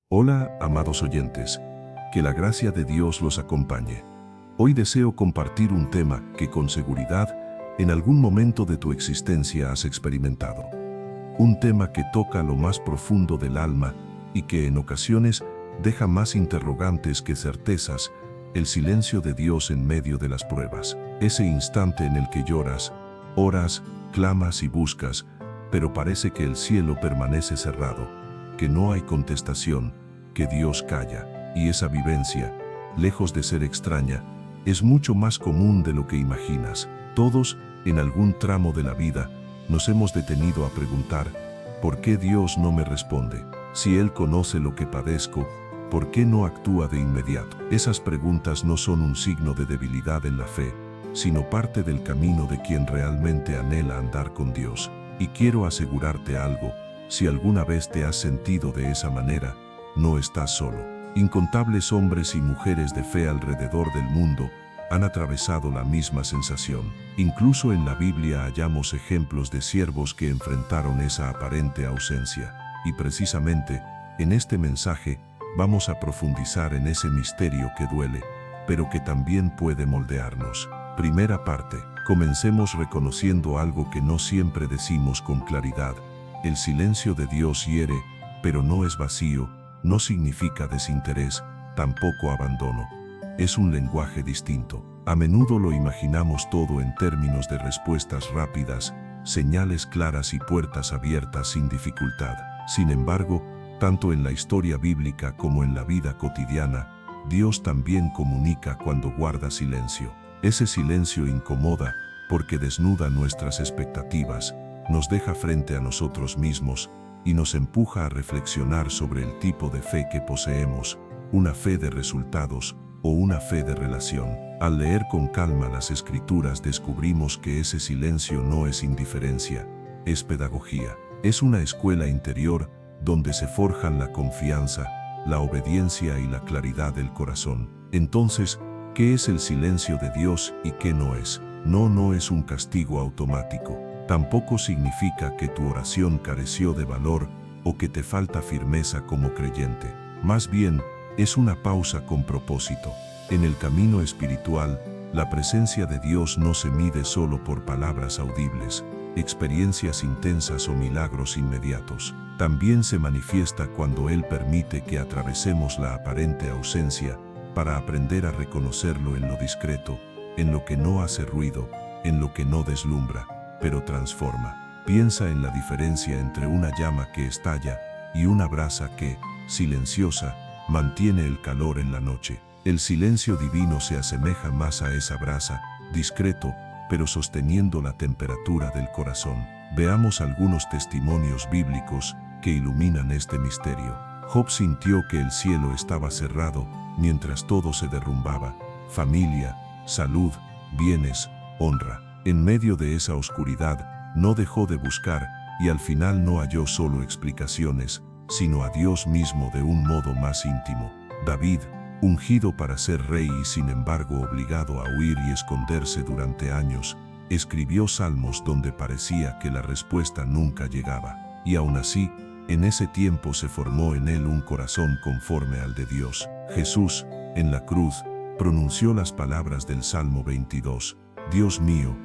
Hola, amados oyentes. Que la gracia de Dios los acompañe. Hoy deseo compartir un tema que con seguridad en algún momento de tu existencia has experimentado. Un tema que toca lo más profundo del alma y que en ocasiones deja más interrogantes que certezas: el silencio de Dios en medio de las pruebas. Ese instante en el que lloras, oras, clamas y buscas, pero parece que el cielo permanece cerrado, que no hay contestación, que Dios calla. Y esa vivencia, lejos de ser extraña, es mucho más común de lo que imaginas. Todos, en algún tramo de la vida, nos hemos detenido a preguntar: ¿por qué Dios no me responde? Si Él conoce lo que padezco, ¿por qué no actúa de inmediato? Esas preguntas no son un signo de debilidad en la fe, sino parte del camino de quien realmente anhela andar con Dios. Y quiero asegurarte algo: si alguna vez te has sentido de esa manera, no estás solo. Incontables hombres y mujeres de fe alrededor del mundo han atravesado la misma sensación. Incluso en la Biblia hallamos ejemplos de siervos que enfrentaron esa aparente ausencia. Y precisamente, en este mensaje, vamos a profundizar en ese misterio que duele, pero que también puede moldearnos. Primera parte. Comencemos reconociendo algo que no siempre decimos con claridad: el silencio de Dios hiere, pero no es vacío, no significa desinterés, tampoco abandono. Es un lenguaje distinto. A menudo lo imaginamos todo en términos de respuestas rápidas, señales claras y puertas abiertas sin dificultad. Sin embargo, tanto en la historia bíblica como en la vida cotidiana, Dios también comunica cuando guarda silencio. Ese silencio incomoda porque desnuda nuestras expectativas, nos deja frente a nosotros mismos y nos empuja a reflexionar sobre el tipo de fe que poseemos: una fe de resultados o una fe de relación. Al leer con calma las Escrituras descubrimos que ese silencio no es indiferencia, es pedagogía. Es una escuela interior donde se forjan la confianza, la obediencia y la claridad del corazón. Entonces, ¿qué es el silencio de Dios y qué no es? No es un castigo automático. Tampoco significa que tu oración careció de valor o que te falta firmeza como creyente. Más bien, es una pausa con propósito. En el camino espiritual, la presencia de Dios no se mide solo por palabras audibles, experiencias intensas o milagros inmediatos. También se manifiesta cuando Él permite que atravesemos la aparente ausencia para aprender a reconocerlo en lo discreto, en lo que no hace ruido, en lo que no deslumbra, pero transforma. Piensa en la diferencia entre una llama que estalla y una brasa que, silenciosa, mantiene el calor en la noche. El silencio divino se asemeja más a esa brasa, discreto, pero sosteniendo la temperatura del corazón. Veamos algunos testimonios bíblicos que iluminan este misterio. Job sintió que el cielo estaba cerrado mientras todo se derrumbaba: familia, salud, bienes, honra. En medio de esa oscuridad, no dejó de buscar y al final no halló solo explicaciones, sino a Dios mismo de un modo más íntimo. David, ungido para ser rey y sin embargo obligado a huir y esconderse durante años, escribió salmos donde parecía que la respuesta nunca llegaba. Y aún así, en ese tiempo se formó en él un corazón conforme al de Dios. Jesús, en la cruz, pronunció las palabras del Salmo 22: Dios mío,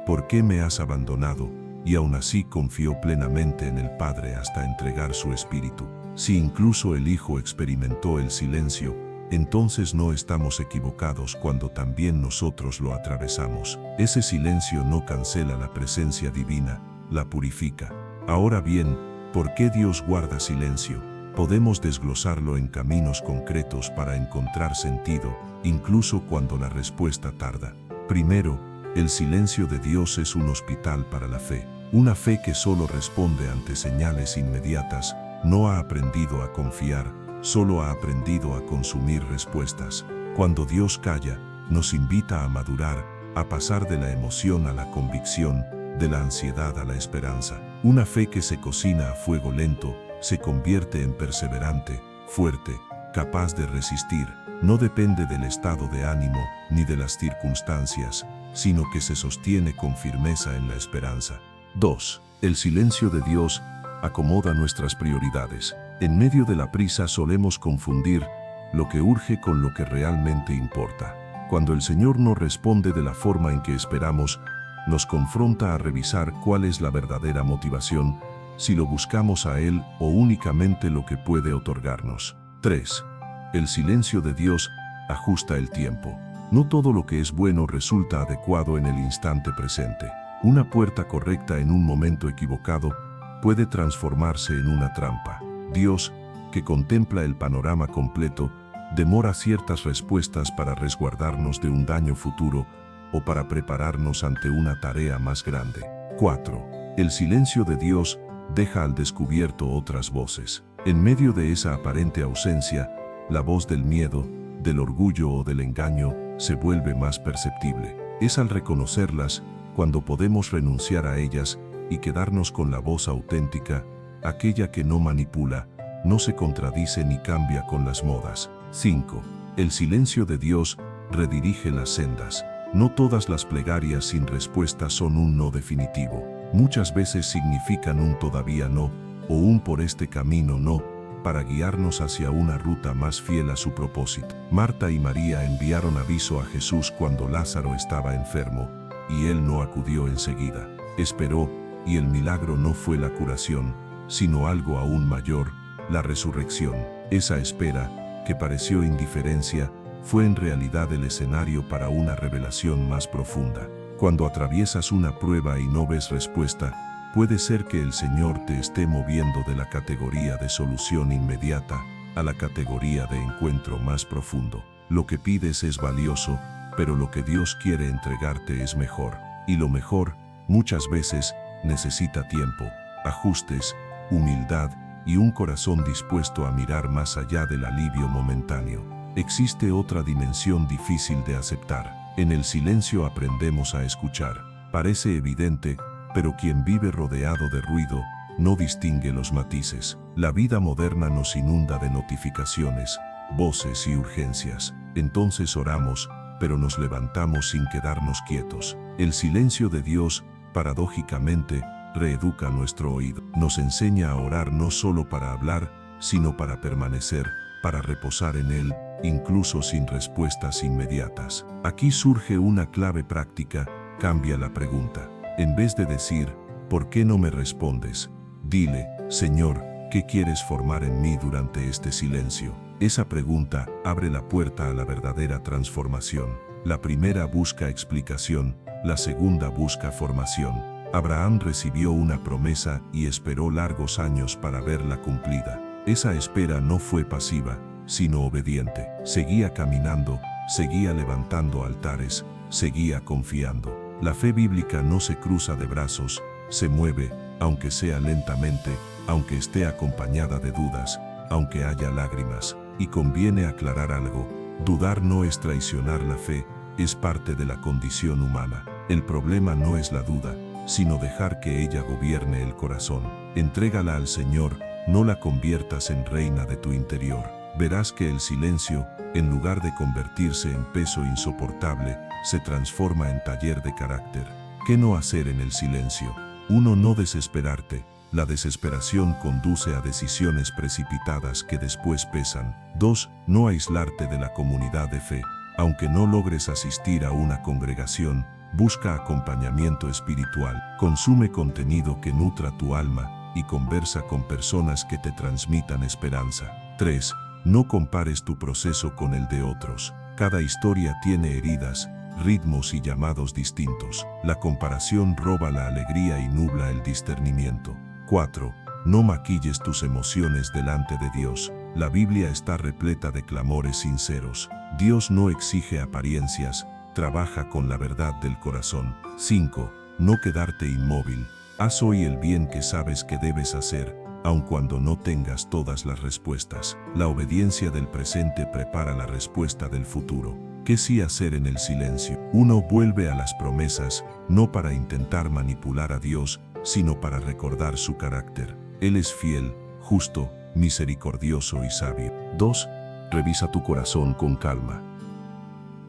¿por qué me has abandonado? Y aún así confió plenamente en el Padre hasta entregar su espíritu. Si incluso el Hijo experimentó el silencio, entonces no estamos equivocados cuando también nosotros lo atravesamos. Ese silencio no cancela la presencia divina, la purifica. Ahora bien, ¿por qué Dios guarda silencio? Podemos desglosarlo en caminos concretos para encontrar sentido, incluso cuando la respuesta tarda. Primero, el silencio de Dios es un hospital para la fe. Una fe que solo responde ante señales inmediatas no ha aprendido a confiar, solo ha aprendido a consumir respuestas. Cuando Dios calla, nos invita a madurar, a pasar de la emoción a la convicción, de la ansiedad a la esperanza. Una fe que se cocina a fuego lento se convierte en perseverante, fuerte, capaz de resistir. No depende del estado de ánimo ni de las circunstancias, sino que se sostiene con firmeza en la esperanza. 2. El silencio de Dios acomoda nuestras prioridades. En medio de la prisa solemos confundir lo que urge con lo que realmente importa. Cuando el Señor no responde de la forma en que esperamos, nos confronta a revisar cuál es la verdadera motivación, si lo buscamos a Él o únicamente lo que puede otorgarnos. 3. El silencio de Dios ajusta el tiempo. No todo lo que es bueno resulta adecuado en el instante presente. Una puerta correcta en un momento equivocado puede transformarse en una trampa. Dios, que contempla el panorama completo, demora ciertas respuestas para resguardarnos de un daño futuro o para prepararnos ante una tarea más grande. 4. El silencio de Dios deja al descubierto otras voces. En medio de esa aparente ausencia, la voz del miedo, del orgullo o del engaño se vuelve más perceptible. Es al reconocerlas cuando podemos renunciar a ellas y quedarnos con la voz auténtica, aquella que no manipula, no se contradice ni cambia con las modas. 5. El silencio de Dios redirige las sendas. No todas las plegarias sin respuesta son un no definitivo. Muchas veces significan un todavía no, o un por este camino no, para guiarnos hacia una ruta más fiel a su propósito. Marta y María enviaron aviso a Jesús cuando Lázaro estaba enfermo, y él no acudió enseguida. Esperó, y el milagro no fue la curación, sino algo aún mayor, la resurrección. Esa espera, que pareció indiferencia, fue en realidad el escenario para una revelación más profunda. Cuando atraviesas una prueba y no ves respuesta, puede ser que el Señor te esté moviendo de la categoría de solución inmediata a la categoría de encuentro más profundo. Lo que pides es valioso, pero lo que Dios quiere entregarte es mejor. Y lo mejor, muchas veces, necesita tiempo, ajustes, humildad y un corazón dispuesto a mirar más allá del alivio momentáneo. Existe otra dimensión difícil de aceptar. En el silencio aprendemos a escuchar. Parece evidente, pero quien vive rodeado de ruido no distingue los matices. La vida moderna nos inunda de notificaciones, voces y urgencias. Entonces oramos, pero nos levantamos sin quedarnos quietos. El silencio de Dios, paradójicamente, reeduca nuestro oído. Nos enseña a orar no solo para hablar, sino para permanecer, para reposar en Él, incluso sin respuestas inmediatas. Aquí surge una clave práctica: cambia la pregunta. En vez de decir, ¿por qué no me respondes?, dile, Señor, ¿qué quieres formar en mí durante este silencio? Esa pregunta abre la puerta a la verdadera transformación. La primera busca explicación, la segunda busca formación. Abraham recibió una promesa y esperó largos años para verla cumplida. Esa espera no fue pasiva, sino obediente. Seguía caminando, seguía levantando altares, seguía confiando. La fe bíblica no se cruza de brazos, se mueve, aunque sea lentamente, aunque esté acompañada de dudas, aunque haya lágrimas. Y conviene aclarar algo: dudar no es traicionar la fe, es parte de la condición humana. El problema no es la duda, sino dejar que ella gobierne el corazón. Entrégala al Señor, no la conviertas en reina de tu interior. Verás que el silencio, en lugar de convertirse en peso insoportable, se transforma en taller de carácter. ¿Qué no hacer en el silencio? 1. No desesperarte. La desesperación conduce a decisiones precipitadas que después pesan. 2. No aislarte de la comunidad de fe. Aunque no logres asistir a una congregación, busca acompañamiento espiritual. Consume contenido que nutra tu alma y conversa con personas que te transmitan esperanza. 3. No compares tu proceso con el de otros. Cada historia tiene heridas, ritmos y llamados distintos. La comparación roba la alegría y nubla el discernimiento. 4. No maquilles tus emociones delante de Dios. La Biblia está repleta de clamores sinceros. Dios no exige apariencias, trabaja con la verdad del corazón. 5. No quedarte inmóvil. Haz hoy el bien que sabes que debes hacer, aun cuando no tengas todas las respuestas. La obediencia del presente prepara la respuesta del futuro. ¿Qué sí hacer en el silencio? 1. Vuelve a las promesas, no para intentar manipular a Dios, sino para recordar su carácter. Él es fiel, justo, misericordioso y sabio. 2. Revisa tu corazón con calma.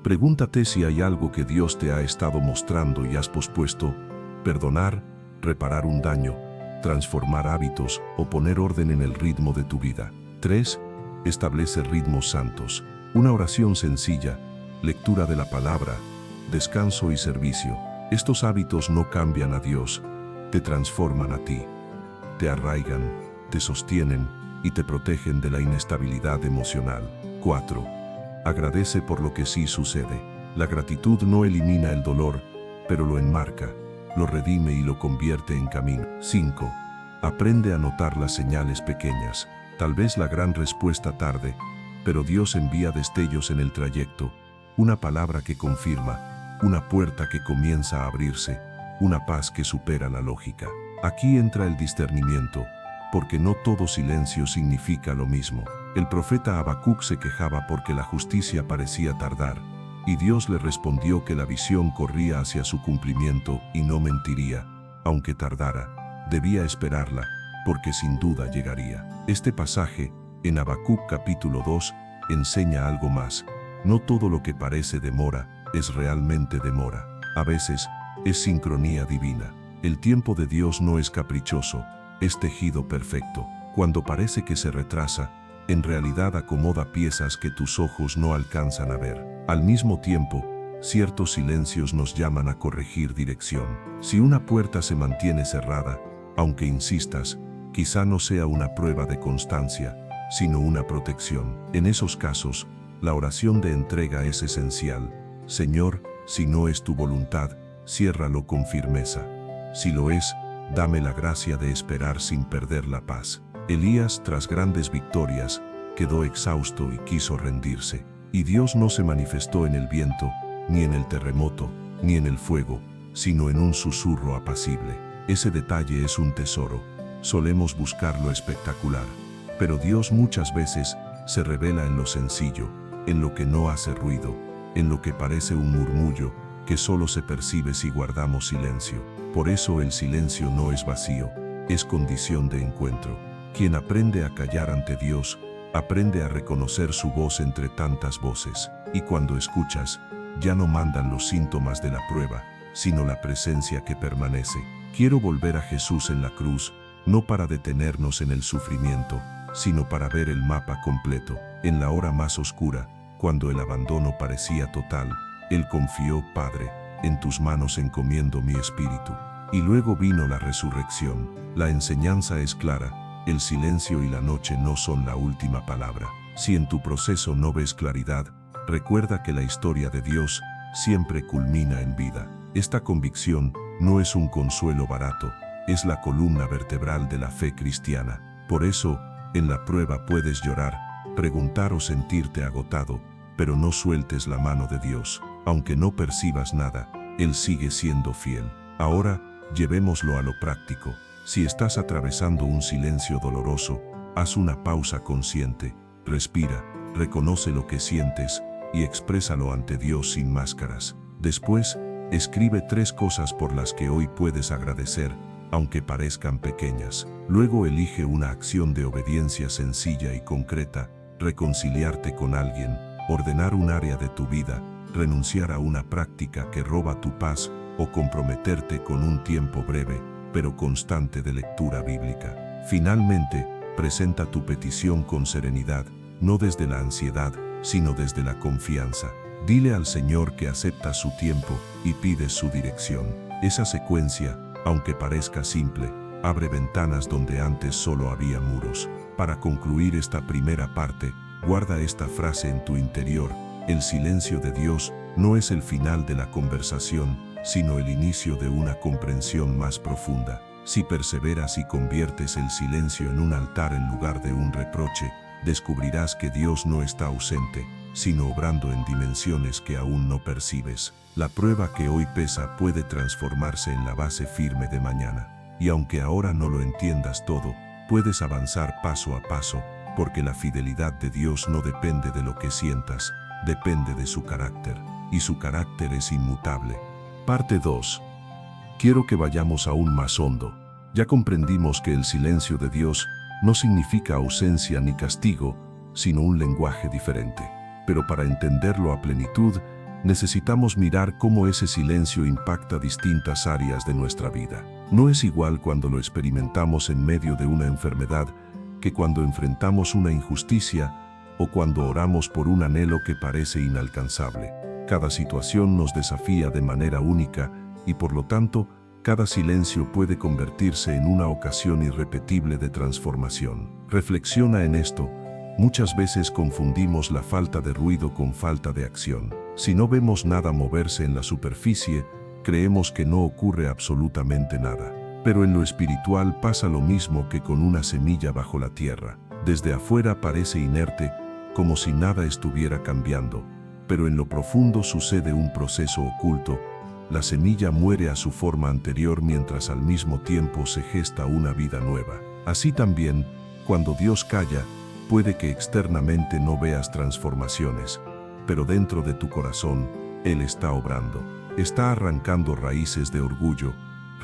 Pregúntate si hay algo que Dios te ha estado mostrando y has pospuesto: perdonar, reparar un daño, transformar hábitos o poner orden en el ritmo de tu vida. 3. Establece ritmos santos. Una oración sencilla, lectura de la palabra, descanso y servicio. Estos hábitos no cambian a Dios, te transforman a ti. Te arraigan, te sostienen y te protegen de la inestabilidad emocional. 4. Agradece por lo que sí sucede. La gratitud no elimina el dolor, pero lo enmarca, lo redime y lo convierte en camino. 5. Aprende a notar las señales pequeñas. Tal vez la gran respuesta tarde, pero Dios envía destellos en el trayecto, una palabra que confirma, una puerta que comienza a abrirse, una paz que supera la lógica. Aquí entra el discernimiento, porque no todo silencio significa lo mismo. El profeta Habacuc se quejaba porque la justicia parecía tardar, y Dios le respondió que la visión corría hacia su cumplimiento y no mentiría. Aunque tardara, debía esperarla, porque sin duda llegaría. Este pasaje, en Habacuc capítulo 2, enseña algo más. No todo lo que parece demora, es realmente demora. A veces, es sincronía divina. El tiempo de Dios no es caprichoso, es tejido perfecto. Cuando parece que se retrasa, en realidad acomoda piezas que tus ojos no alcanzan a ver. Al mismo tiempo, ciertos silencios nos llaman a corregir dirección. Si una puerta se mantiene cerrada, aunque insistas, quizá no sea una prueba de constancia, sino una protección. En esos casos, la oración de entrega es esencial. Señor, si no es tu voluntad, ciérralo con firmeza. Si lo es, dame la gracia de esperar sin perder la paz. Elías, tras grandes victorias, quedó exhausto y quiso rendirse. Y Dios no se manifestó en el viento, ni en el terremoto, ni en el fuego, sino en un susurro apacible. Ese detalle es un tesoro. Solemos buscar lo espectacular, pero Dios muchas veces se revela en lo sencillo, en lo que no hace ruido, en lo que parece un murmullo, que solo se percibe si guardamos silencio. Por eso el silencio no es vacío, es condición de encuentro. Quien aprende a callar ante Dios, aprende a reconocer su voz entre tantas voces. Y cuando escuchas, ya no mandan los síntomas de la prueba, sino la presencia que permanece. Quiero volver a Jesús en la cruz, no para detenernos en el sufrimiento, sino para ver el mapa completo. En la hora más oscura, cuando el abandono parecía total, Él confió: Padre, en tus manos encomiendo mi espíritu. Y luego vino la resurrección. La enseñanza es clara: el silencio y la noche no son la última palabra. Si en tu proceso no ves claridad, recuerda que la historia de Dios siempre culmina en vida. Esta convicción no es un consuelo barato, es la columna vertebral de la fe cristiana. Por eso, en la prueba puedes llorar, preguntar o sentirte agotado, pero no sueltes la mano de Dios. Aunque no percibas nada, Él sigue siendo fiel. Ahora, llevémoslo a lo práctico. Si estás atravesando un silencio doloroso, haz una pausa consciente, respira, reconoce lo que sientes y exprésalo ante Dios sin máscaras. Después, escribe 3 cosas por las que hoy puedes agradecer, aunque parezcan pequeñas. Luego elige una acción de obediencia sencilla y concreta: reconciliarte con alguien, ordenar un área de tu vida, renunciar a una práctica que roba tu paz o comprometerte con un tiempo breve, pero constante de lectura bíblica. Finalmente, presenta tu petición con serenidad, no desde la ansiedad, sino desde la confianza. Dile al Señor que aceptas su tiempo y pides su dirección. Esa secuencia, aunque parezca simple, abre ventanas donde antes solo había muros. Para concluir esta primera parte, guarda esta frase en tu interior: el silencio de Dios no es el final de la conversación, sino el inicio de una comprensión más profunda. Si perseveras y conviertes el silencio en un altar en lugar de un reproche, descubrirás que Dios no está ausente, sino obrando en dimensiones que aún no percibes. La prueba que hoy pesa puede transformarse en la base firme de mañana. Y aunque ahora no lo entiendas todo, puedes avanzar paso a paso, porque la fidelidad de Dios no depende de lo que sientas, depende de su carácter, y su carácter es inmutable. Parte 2. Quiero que vayamos aún más hondo. Ya comprendimos que el silencio de Dios no significa ausencia ni castigo, sino un lenguaje diferente. Pero para entenderlo a plenitud, necesitamos mirar cómo ese silencio impacta distintas áreas de nuestra vida. No es igual cuando lo experimentamos en medio de una enfermedad que cuando enfrentamos una injusticia o cuando oramos por un anhelo que parece inalcanzable. Cada situación nos desafía de manera única y por lo tanto, cada silencio puede convertirse en una ocasión irrepetible de transformación. Reflexiona en esto. Muchas veces confundimos la falta de ruido con falta de acción. Si no vemos nada moverse en la superficie, creemos que no ocurre absolutamente nada. Pero en lo espiritual pasa lo mismo que con una semilla bajo la tierra. Desde afuera parece inerte, como si nada estuviera cambiando, pero en lo profundo sucede un proceso oculto. La semilla muere a su forma anterior mientras al mismo tiempo se gesta una vida nueva. Así también, cuando Dios calla, puede que externamente no veas transformaciones, pero dentro de tu corazón, Él está obrando. Está arrancando raíces de orgullo,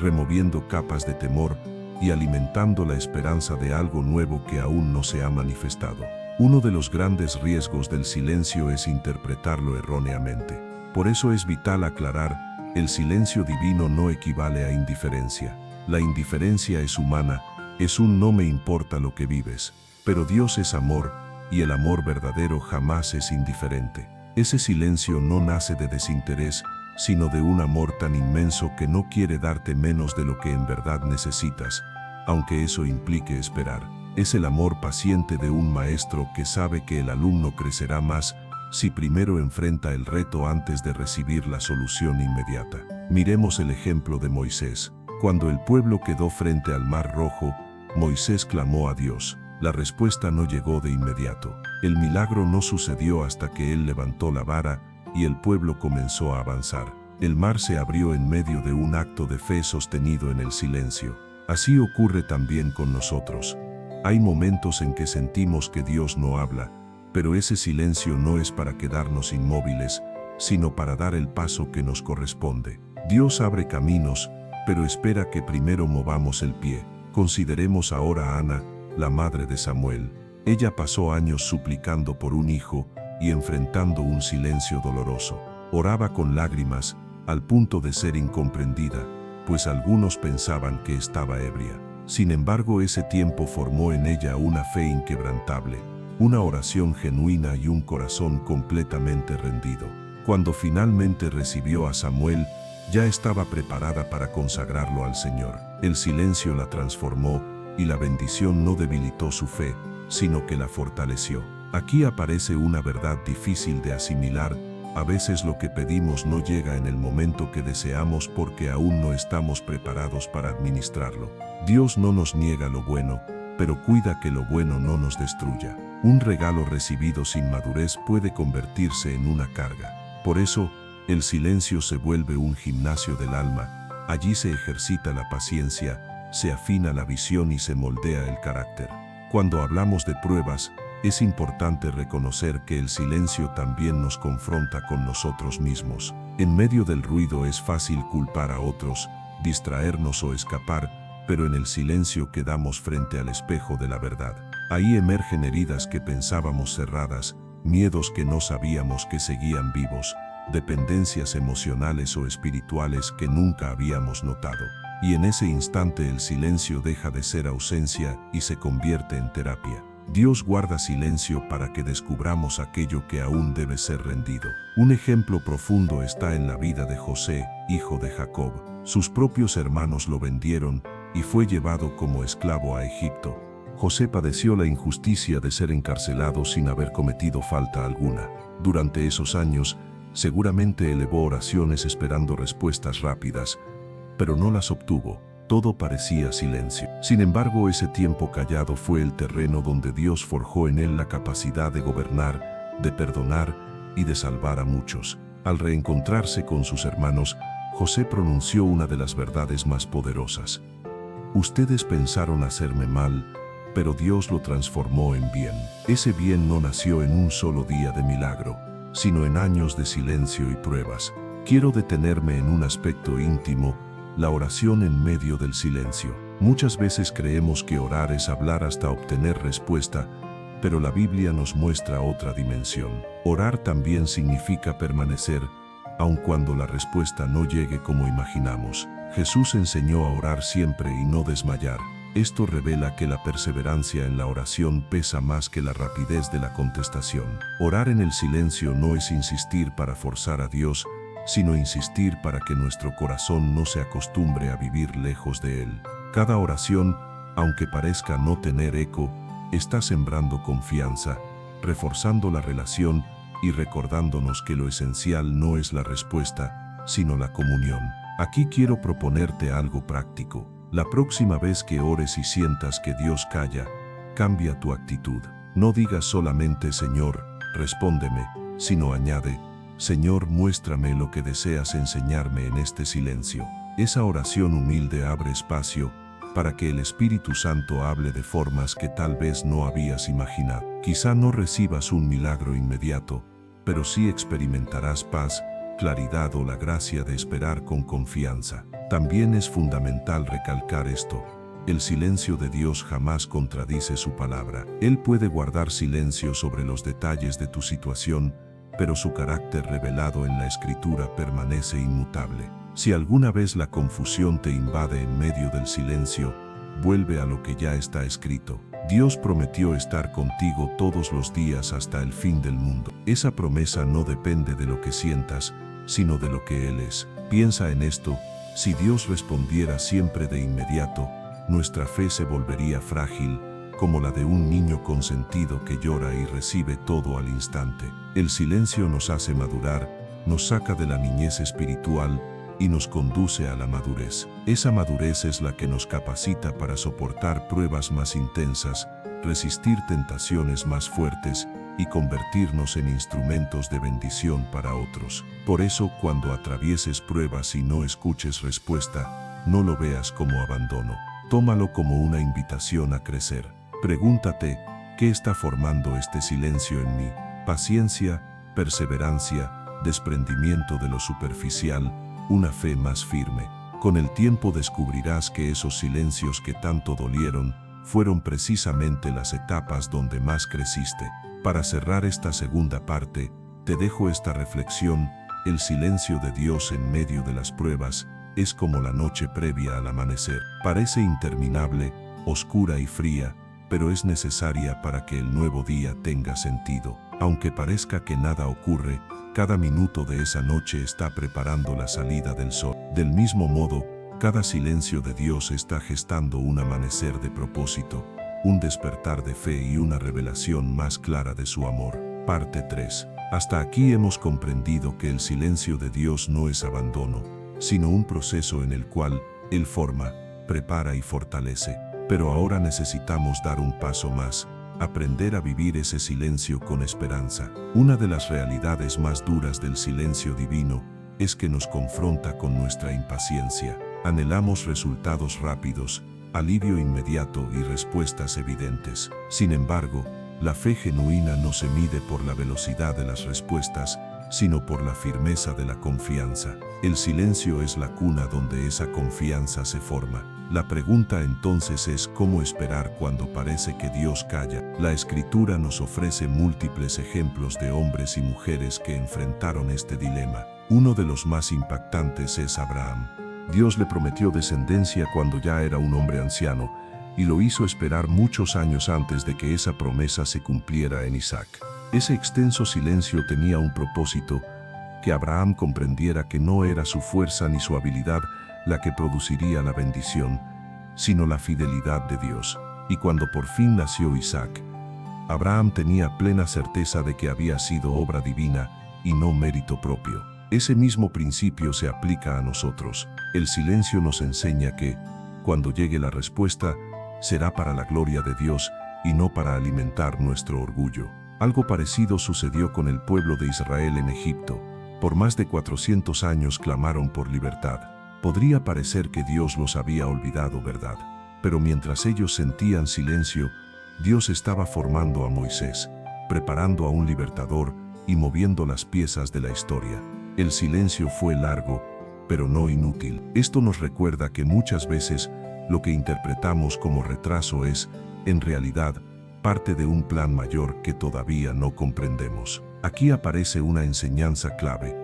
removiendo capas de temor y alimentando la esperanza de algo nuevo que aún no se ha manifestado. Uno de los grandes riesgos del silencio es interpretarlo erróneamente. Por eso es vital aclarar: el silencio divino no equivale a indiferencia. La indiferencia es humana, es un no me importa lo que vives. Pero Dios es amor, y el amor verdadero jamás es indiferente. Ese silencio no nace de desinterés, sino de un amor tan inmenso que no quiere darte menos de lo que en verdad necesitas, aunque eso implique esperar. Es el amor paciente de un maestro que sabe que el alumno crecerá más si primero enfrenta el reto antes de recibir la solución inmediata. Miremos el ejemplo de Moisés. Cuando el pueblo quedó frente al Mar Rojo, Moisés clamó a Dios. La respuesta no llegó de inmediato. El milagro no sucedió hasta que él levantó la vara y el pueblo comenzó a avanzar. El mar se abrió en medio de un acto de fe sostenido en el silencio. Así ocurre también con nosotros. Hay momentos en que sentimos que Dios no habla, pero ese silencio no es para quedarnos inmóviles, sino para dar el paso que nos corresponde. Dios abre caminos, pero espera que primero movamos el pie. Consideremos ahora a Ana, la madre de Samuel. Ella pasó años suplicando por un hijo y enfrentando un silencio doloroso. Oraba con lágrimas, al punto de ser incomprendida, pues algunos pensaban que estaba ebria. Sin embargo, ese tiempo formó en ella una fe inquebrantable, una oración genuina y un corazón completamente rendido. Cuando finalmente recibió a Samuel, ya estaba preparada para consagrarlo al Señor. El silencio la transformó y la bendición no debilitó su fe, sino que la fortaleció. Aquí aparece una verdad difícil de asimilar. A veces lo que pedimos no llega en el momento que deseamos porque aún no estamos preparados para administrarlo. Dios no nos niega lo bueno, pero cuida que lo bueno no nos destruya. Un regalo recibido sin madurez puede convertirse en una carga. Por eso, el silencio se vuelve un gimnasio del alma. Allí se ejercita la paciencia, se afina la visión y se moldea el carácter. Cuando hablamos de pruebas, es importante reconocer que el silencio también nos confronta con nosotros mismos. En medio del ruido es fácil culpar a otros, distraernos o escapar, pero en el silencio quedamos frente al espejo de la verdad. Ahí emergen heridas que pensábamos cerradas, miedos que no sabíamos que seguían vivos, dependencias emocionales o espirituales que nunca habíamos notado. Y en ese instante el silencio deja de ser ausencia y se convierte en terapia. Dios guarda silencio para que descubramos aquello que aún debe ser rendido. Un ejemplo profundo está en la vida de José, hijo de Jacob. Sus propios hermanos lo vendieron y fue llevado como esclavo a Egipto. José padeció la injusticia de ser encarcelado sin haber cometido falta alguna. Durante esos años, seguramente elevó oraciones esperando respuestas rápidas, pero no las obtuvo. Todo parecía silencio. Sin embargo, ese tiempo callado fue el terreno donde Dios forjó en él la capacidad de gobernar, de perdonar y de salvar a muchos. Al reencontrarse con sus hermanos, José pronunció una de las verdades más poderosas. Ustedes pensaron hacerme mal, pero Dios lo transformó en bien. Ese bien no nació en un solo día de milagro, sino en años de silencio y pruebas. Quiero detenerme en un aspecto íntimo: la oración en medio del silencio. Muchas veces creemos que orar es hablar hasta obtener respuesta, pero la Biblia nos muestra otra dimensión. Orar también significa permanecer, aun cuando la respuesta no llegue como imaginamos. Jesús enseñó a orar siempre y no desmayar. Esto revela que la perseverancia en la oración pesa más que la rapidez de la contestación. Orar en el silencio no es insistir para forzar a Dios, sino insistir para que nuestro corazón no se acostumbre a vivir lejos de Él. Cada oración, aunque parezca no tener eco, está sembrando confianza, reforzando la relación y recordándonos que lo esencial no es la respuesta, sino la comunión. Aquí quiero proponerte algo práctico. La próxima vez que ores y sientas que Dios calla, cambia tu actitud. No digas solamente Señor, respóndeme, sino añade, Señor, muéstrame lo que deseas enseñarme en este silencio. Esa oración humilde abre espacio para que el Espíritu Santo hable de formas que tal vez no habías imaginado. Quizá no recibas un milagro inmediato, pero sí experimentarás paz, claridad o la gracia de esperar con confianza. También es fundamental recalcar esto. El silencio de Dios jamás contradice su palabra. Él puede guardar silencio sobre los detalles de tu situación, pero su carácter revelado en la Escritura permanece inmutable. Si alguna vez la confusión te invade en medio del silencio, vuelve a lo que ya está escrito. Dios prometió estar contigo todos los días hasta el fin del mundo. Esa promesa no depende de lo que sientas, sino de lo que Él es. Piensa en esto. Si Dios respondiera siempre de inmediato, nuestra fe se volvería frágil, como la de un niño consentido que llora y recibe todo al instante. El silencio nos hace madurar, nos saca de la niñez espiritual y nos conduce a la madurez. Esa madurez es la que nos capacita para soportar pruebas más intensas, resistir tentaciones más fuertes y convertirnos en instrumentos de bendición para otros. Por eso, cuando atravieses pruebas y no escuches respuesta, no lo veas como abandono. Tómalo como una invitación a crecer. Pregúntate, ¿qué está formando este silencio en mí? Paciencia, perseverancia, desprendimiento de lo superficial, una fe más firme. Con el tiempo descubrirás que esos silencios que tanto dolieron fueron precisamente las etapas donde más creciste. Para cerrar esta segunda parte, te dejo esta reflexión. El silencio de Dios en medio de las pruebas es como la noche previa al amanecer. Parece interminable, oscura y fría, pero es necesaria para que el nuevo día tenga sentido. Aunque parezca que nada ocurre, cada minuto de esa noche está preparando la salida del sol. Del mismo modo, cada silencio de Dios está gestando un amanecer de propósito, un despertar de fe y una revelación más clara de su amor. Parte 3. Hasta aquí hemos comprendido que el silencio de Dios no es abandono, sino un proceso en el cual Él forma, prepara y fortalece. Pero ahora necesitamos dar un paso más, aprender a vivir ese silencio con esperanza. Una de las realidades más duras del silencio divino es que nos confronta con nuestra impaciencia. Anhelamos resultados rápidos, alivio inmediato y respuestas evidentes. Sin embargo, la fe genuina no se mide por la velocidad de las respuestas, sino por la firmeza de la confianza. El silencio es la cuna donde esa confianza se forma. La pregunta entonces es ¿cómo esperar cuando parece que Dios calla? La Escritura nos ofrece múltiples ejemplos de hombres y mujeres que enfrentaron este dilema. Uno de los más impactantes es Abraham. Dios le prometió descendencia cuando ya era un hombre anciano, y lo hizo esperar muchos años antes de que esa promesa se cumpliera en Isaac. Ese extenso silencio tenía un propósito, que Abraham comprendiera que no era su fuerza ni su habilidad la que produciría la bendición, sino la fidelidad de Dios. Y cuando por fin nació Isaac, Abraham tenía plena certeza de que había sido obra divina y no mérito propio. Ese mismo principio se aplica a nosotros. El silencio nos enseña que, cuando llegue la respuesta, será para la gloria de Dios y no para alimentar nuestro orgullo. Algo parecido sucedió con el pueblo de Israel en Egipto. Por más de 400 años clamaron por libertad. Podría parecer que Dios los había olvidado, ¿verdad? Pero mientras ellos sentían silencio, Dios estaba formando a Moisés, preparando a un libertador y moviendo las piezas de la historia. El silencio fue largo, pero no inútil. Esto nos recuerda que muchas veces lo que interpretamos como retraso es, en realidad, parte de un plan mayor que todavía no comprendemos. Aquí aparece una enseñanza clave.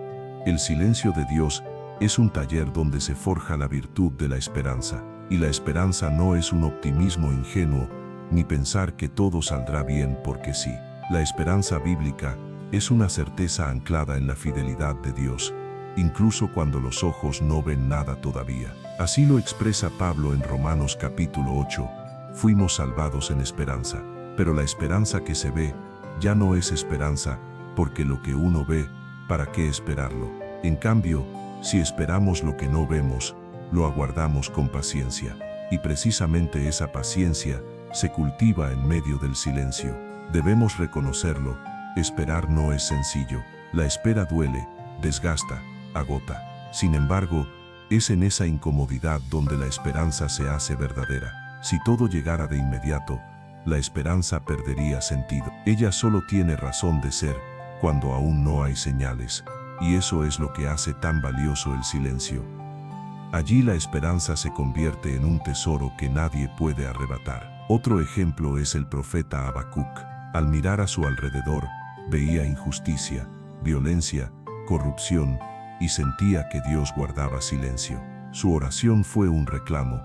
El silencio de Dios es un taller donde se forja la virtud de la esperanza. Y la esperanza no es un optimismo ingenuo, ni pensar que todo saldrá bien porque sí. La esperanza bíblica es una certeza anclada en la fidelidad de Dios, incluso cuando los ojos no ven nada todavía. Así lo expresa Pablo en Romanos capítulo 8, fuimos salvados en esperanza. Pero la esperanza que se ve ya no es esperanza, porque lo que uno ve, ¿para qué esperarlo? En cambio, si esperamos lo que no vemos, lo aguardamos con paciencia. Y precisamente esa paciencia se cultiva en medio del silencio. Debemos reconocerlo, esperar no es sencillo. La espera duele, desgasta, agota. Sin embargo, es en esa incomodidad donde la esperanza se hace verdadera. Si todo llegara de inmediato, la esperanza perdería sentido. Ella solo tiene razón de ser cuando aún no hay señales, y eso es lo que hace tan valioso el silencio. Allí la esperanza se convierte en un tesoro que nadie puede arrebatar. Otro ejemplo es el profeta Habacuc. Al mirar a su alrededor, veía injusticia, violencia, corrupción, y sentía que Dios guardaba silencio. Su oración fue un reclamo.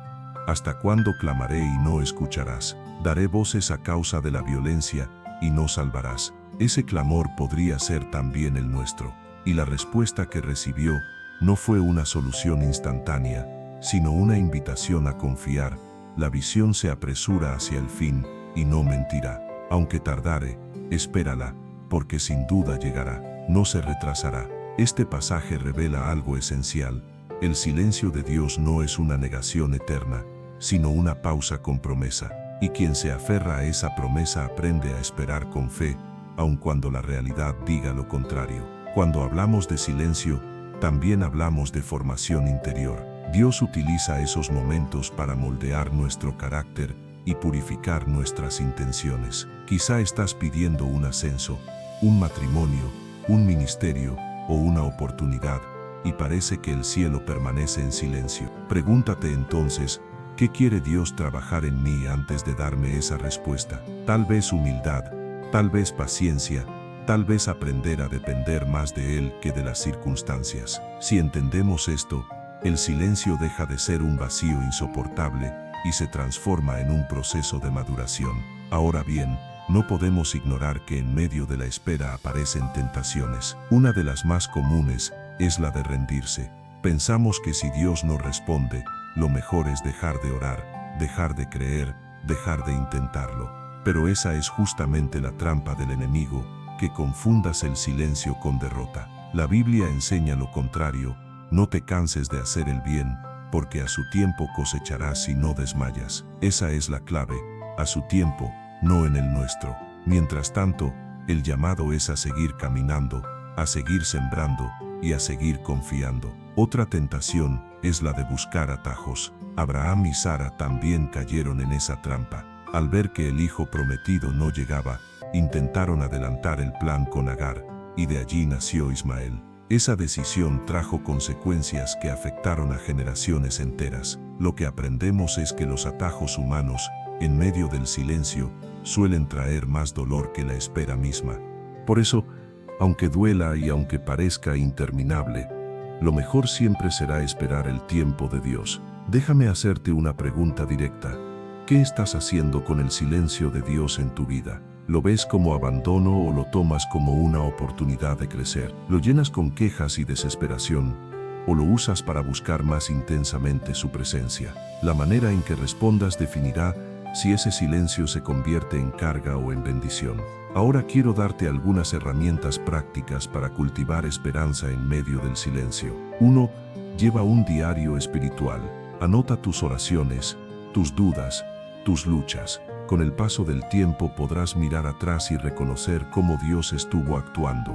¿Hasta cuándo clamaré y no escucharás? Daré voces a causa de la violencia y no salvarás. Ese clamor podría ser también el nuestro. Y la respuesta que recibió no fue una solución instantánea, sino una invitación a confiar. La visión se apresura hacia el fin y no mentirá. Aunque tardare, espérala, porque sin duda llegará, no se retrasará. Este pasaje revela algo esencial. El silencio de Dios no es una negación eterna, sino una pausa con promesa. Y quien se aferra a esa promesa aprende a esperar con fe, aun cuando la realidad diga lo contrario. Cuando hablamos de silencio, también hablamos de formación interior. Dios utiliza esos momentos para moldear nuestro carácter y purificar nuestras intenciones. Quizá estás pidiendo un ascenso, un matrimonio, un ministerio o una oportunidad, y parece que el cielo permanece en silencio. Pregúntate entonces, ¿qué quiere Dios trabajar en mí antes de darme esa respuesta? Tal vez humildad, tal vez paciencia, tal vez aprender a depender más de Él que de las circunstancias. Si entendemos esto, el silencio deja de ser un vacío insoportable y se transforma en un proceso de maduración. Ahora bien, no podemos ignorar que en medio de la espera aparecen tentaciones. Una de las más comunes es la de rendirse. Pensamos que si Dios no responde, lo mejor es dejar de orar, dejar de creer, dejar de intentarlo. Pero esa es justamente la trampa del enemigo, que confundas el silencio con derrota. La Biblia enseña lo contrario: no te canses de hacer el bien, porque a su tiempo cosecharás si no desmayas. Esa es la clave, a su tiempo, no en el nuestro. Mientras tanto, el llamado es a seguir caminando, a seguir sembrando y a seguir confiando. Otra tentación es la de buscar atajos. Abraham y Sara también cayeron en esa trampa. Al ver que el hijo prometido no llegaba, intentaron adelantar el plan con Agar, y de allí nació Ismael. Esa decisión trajo consecuencias que afectaron a generaciones enteras. Lo que aprendemos es que los atajos humanos, en medio del silencio, suelen traer más dolor que la espera misma. Por eso, aunque duela y aunque parezca interminable, lo mejor siempre será esperar el tiempo de Dios. Déjame hacerte una pregunta directa. ¿Qué estás haciendo con el silencio de Dios en tu vida? ¿Lo ves como abandono o lo tomas como una oportunidad de crecer? ¿Lo llenas con quejas y desesperación o lo usas para buscar más intensamente su presencia? La manera en que respondas definirá si ese silencio se convierte en carga o en bendición. Ahora quiero darte algunas herramientas prácticas para cultivar esperanza en medio del silencio. 1. Lleva un diario espiritual. Anota tus oraciones, tus dudas, tus luchas. Con el paso del tiempo podrás mirar atrás y reconocer cómo Dios estuvo actuando,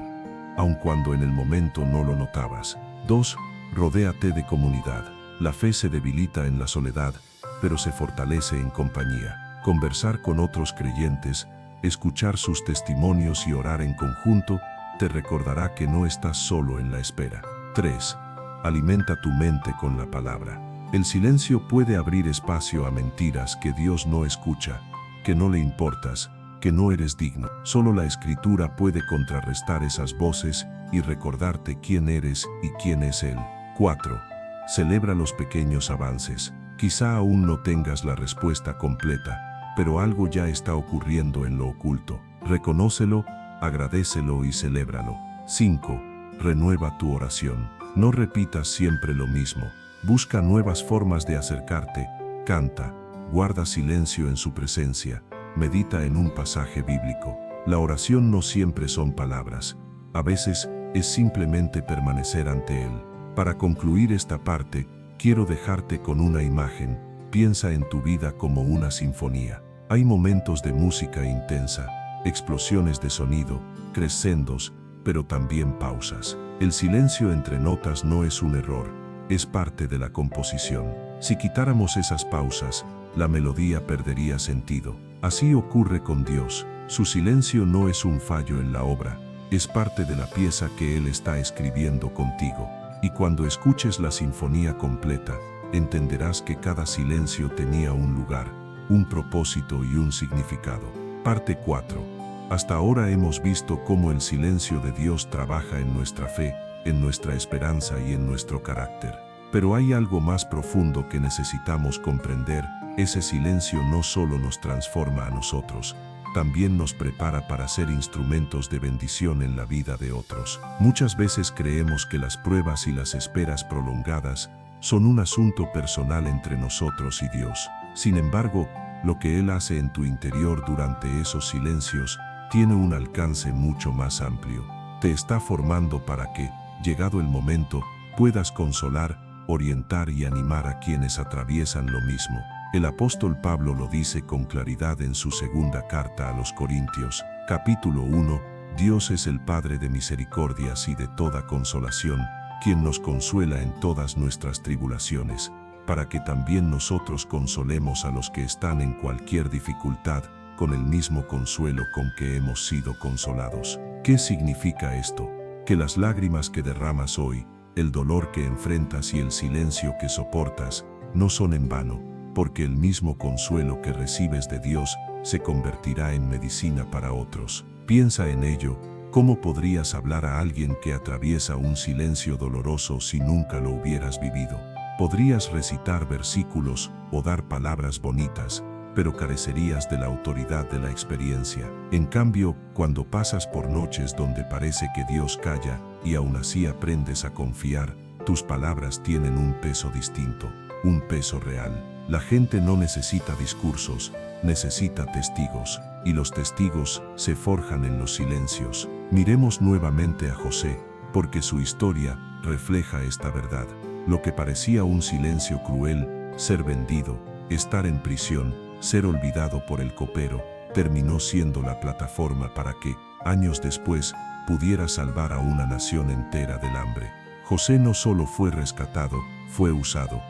aun cuando en el momento no lo notabas. 2. Rodéate de comunidad. La fe se debilita en la soledad, pero se fortalece en compañía. Conversar con otros creyentes, escuchar sus testimonios y orar en conjunto te recordará que no estás solo en la espera. 3. Alimenta tu mente con la palabra. El silencio puede abrir espacio a mentiras que Dios no escucha, que no le importas, que no eres digno. Solo la Escritura puede contrarrestar esas voces y recordarte quién eres y quién es Él. 4. Celebra los pequeños avances. Quizá aún no tengas la respuesta completa, pero algo ya está ocurriendo en lo oculto. Reconócelo, agradécelo y celébralo. 5. Renueva tu oración. No repitas siempre lo mismo. Busca nuevas formas de acercarte. Canta, guarda silencio en su presencia, medita en un pasaje bíblico. La oración no siempre son palabras. A veces es simplemente permanecer ante Él. Para concluir esta parte, quiero dejarte con una imagen. Piensa en tu vida como una sinfonía. Hay momentos de música intensa, explosiones de sonido, crescendos, pero también pausas. El silencio entre notas no es un error, es parte de la composición. Si quitáramos esas pausas, la melodía perdería sentido. Así ocurre con Dios. Su silencio no es un fallo en la obra, es parte de la pieza que Él está escribiendo contigo. Y cuando escuches la sinfonía completa, entenderás que cada silencio tenía un lugar, un propósito y un significado. Parte 4. Hasta ahora hemos visto cómo el silencio de Dios trabaja en nuestra fe, en nuestra esperanza y en nuestro carácter. Pero hay algo más profundo que necesitamos comprender. Ese silencio no solo nos transforma a nosotros, también nos prepara para ser instrumentos de bendición en la vida de otros. Muchas veces creemos que las pruebas y las esperas prolongadas son un asunto personal entre nosotros y Dios. Sin embargo, lo que Él hace en tu interior durante esos silencios tiene un alcance mucho más amplio. Te está formando para que, llegado el momento, puedas consolar, orientar y animar a quienes atraviesan lo mismo. El apóstol Pablo lo dice con claridad en su segunda carta a los Corintios, capítulo 1, Dios es el Padre de misericordias y de toda consolación, quien nos consuela en todas nuestras tribulaciones, para que también nosotros consolemos a los que están en cualquier dificultad, con el mismo consuelo con que hemos sido consolados. ¿Qué significa esto? Que las lágrimas que derramas hoy, el dolor que enfrentas y el silencio que soportas, no son en vano, porque el mismo consuelo que recibes de Dios se convertirá en medicina para otros. Piensa en ello. ¿Cómo podrías hablar a alguien que atraviesa un silencio doloroso si nunca lo hubieras vivido? Podrías recitar versículos o dar palabras bonitas, pero carecerías de la autoridad de la experiencia. En cambio, cuando pasas por noches donde parece que Dios calla y aún así aprendes a confiar, tus palabras tienen un peso distinto, un peso real. La gente no necesita discursos, necesita testigos, y los testigos se forjan en los silencios. Miremos nuevamente a José, porque su historia refleja esta verdad. Lo que parecía un silencio cruel, ser vendido, estar en prisión, ser olvidado por el copero, terminó siendo la plataforma para que, años después, pudiera salvar a una nación entera del hambre. José no solo fue rescatado, fue usado.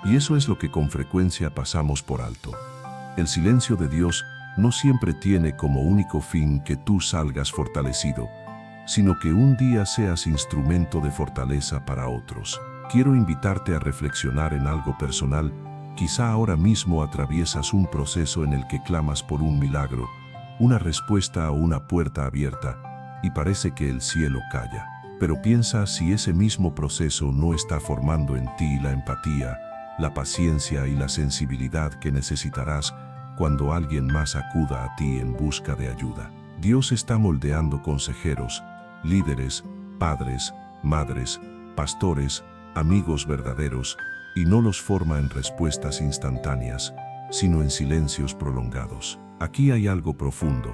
Y eso es lo que con frecuencia pasamos por alto. El silencio de Dios no siempre tiene como único fin que tú salgas fortalecido, sino que un día seas instrumento de fortaleza para otros. Quiero invitarte a reflexionar en algo personal. Quizá ahora mismo atraviesas un proceso en el que clamas por un milagro, una respuesta a una puerta abierta, y parece que el cielo calla. Pero piensa si ese mismo proceso no está formando en ti la empatía, la paciencia y la sensibilidad que necesitarás cuando alguien más acuda a ti en busca de ayuda. Dios está moldeando consejeros, líderes, padres, madres, pastores, amigos verdaderos, y no los forma en respuestas instantáneas, sino en silencios prolongados. Aquí hay algo profundo.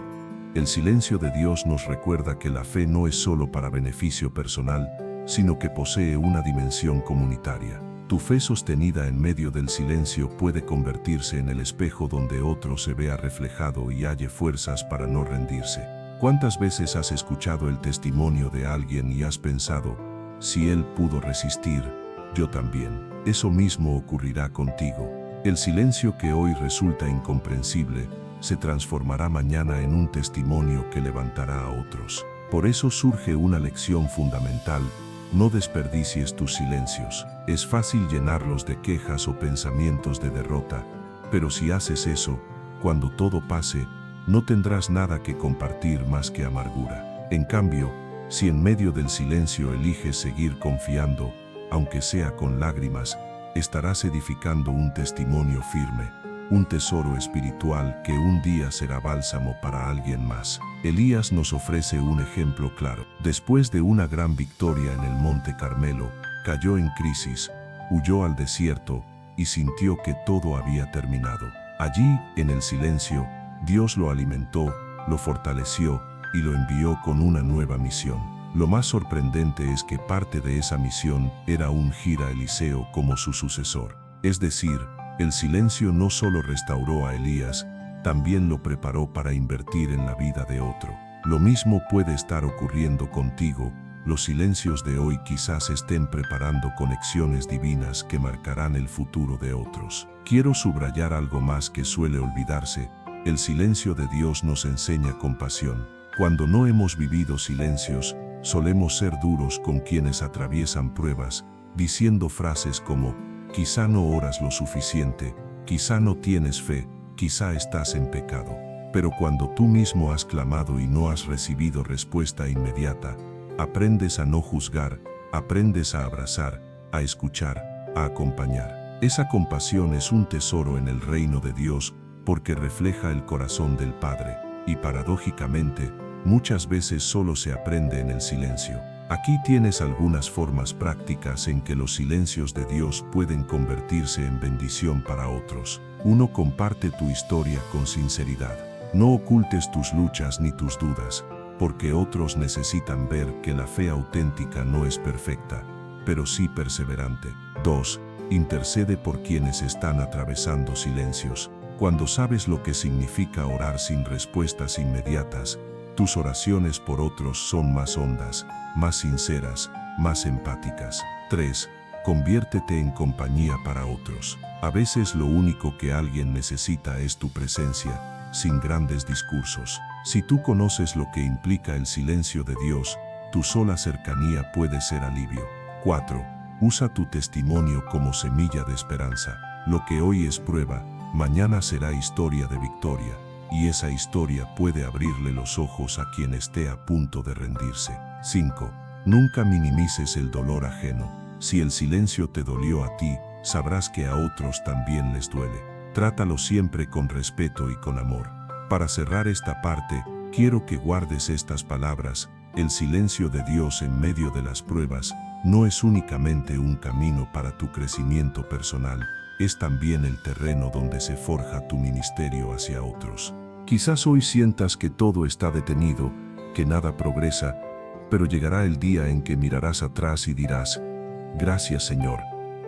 El silencio de Dios nos recuerda que la fe no es solo para beneficio personal, sino que posee una dimensión comunitaria. Tu fe sostenida en medio del silencio puede convertirse en el espejo donde otro se vea reflejado y halle fuerzas para no rendirse. ¿Cuántas veces has escuchado el testimonio de alguien y has pensado, si él pudo resistir, yo también? Eso mismo ocurrirá contigo. El silencio que hoy resulta incomprensible se transformará mañana en un testimonio que levantará a otros. Por eso surge una lección fundamental. No desperdicies tus silencios. Es fácil llenarlos de quejas o pensamientos de derrota, pero si haces eso, cuando todo pase, no tendrás nada que compartir más que amargura. En cambio, si en medio del silencio eliges seguir confiando, aunque sea con lágrimas, estarás edificando un testimonio firme, un tesoro espiritual que un día será bálsamo para alguien más. Elías nos ofrece un ejemplo claro. Después de una gran victoria en el Monte Carmelo, cayó en crisis, huyó al desierto y sintió que todo había terminado. Allí, en el silencio, Dios lo alimentó, lo fortaleció y lo envió con una nueva misión. Lo más sorprendente es que parte de esa misión era ungir a Eliseo como su sucesor. Es decir, el silencio no solo restauró a Elías, también lo preparó para invertir en la vida de otro. Lo mismo puede estar ocurriendo contigo. Los silencios de hoy quizás estén preparando conexiones divinas que marcarán el futuro de otros. Quiero subrayar algo más que suele olvidarse. El silencio de Dios nos enseña compasión. Cuando no hemos vivido silencios, solemos ser duros con quienes atraviesan pruebas, diciendo frases como, quizá no oras lo suficiente, quizá no tienes fe, quizá estás en pecado. Pero cuando tú mismo has clamado y no has recibido respuesta inmediata, aprendes a no juzgar, aprendes a abrazar, a escuchar, a acompañar. Esa compasión es un tesoro en el reino de Dios porque refleja el corazón del Padre, y paradójicamente, muchas veces solo se aprende en el silencio. Aquí tienes algunas formas prácticas en que los silencios de Dios pueden convertirse en bendición para otros. 1. Comparte tu historia con sinceridad. No ocultes tus luchas ni tus dudas, porque otros necesitan ver que la fe auténtica no es perfecta, pero sí perseverante. 2. Intercede por quienes están atravesando silencios. Cuando sabes lo que significa orar sin respuestas inmediatas, tus oraciones por otros son más hondas, más sinceras, más empáticas. 3. Conviértete en compañía para otros. A veces lo único que alguien necesita es tu presencia, sin grandes discursos. Si tú conoces lo que implica el silencio de Dios, tu sola cercanía puede ser alivio. 4. Usa tu testimonio como semilla de esperanza. Lo que hoy es prueba, mañana será historia de victoria, y esa historia puede abrirle los ojos a quien esté a punto de rendirse. 5. Nunca minimices el dolor ajeno. Si el silencio te dolió a ti, sabrás que a otros también les duele. Trátalo siempre con respeto y con amor. Para cerrar esta parte, quiero que guardes estas palabras. El silencio de Dios en medio de las pruebas no es únicamente un camino para tu crecimiento personal, es también el terreno donde se forja tu ministerio hacia otros. Quizás hoy sientas que todo está detenido, que nada progresa, pero llegará el día en que mirarás atrás y dirás, gracias Señor,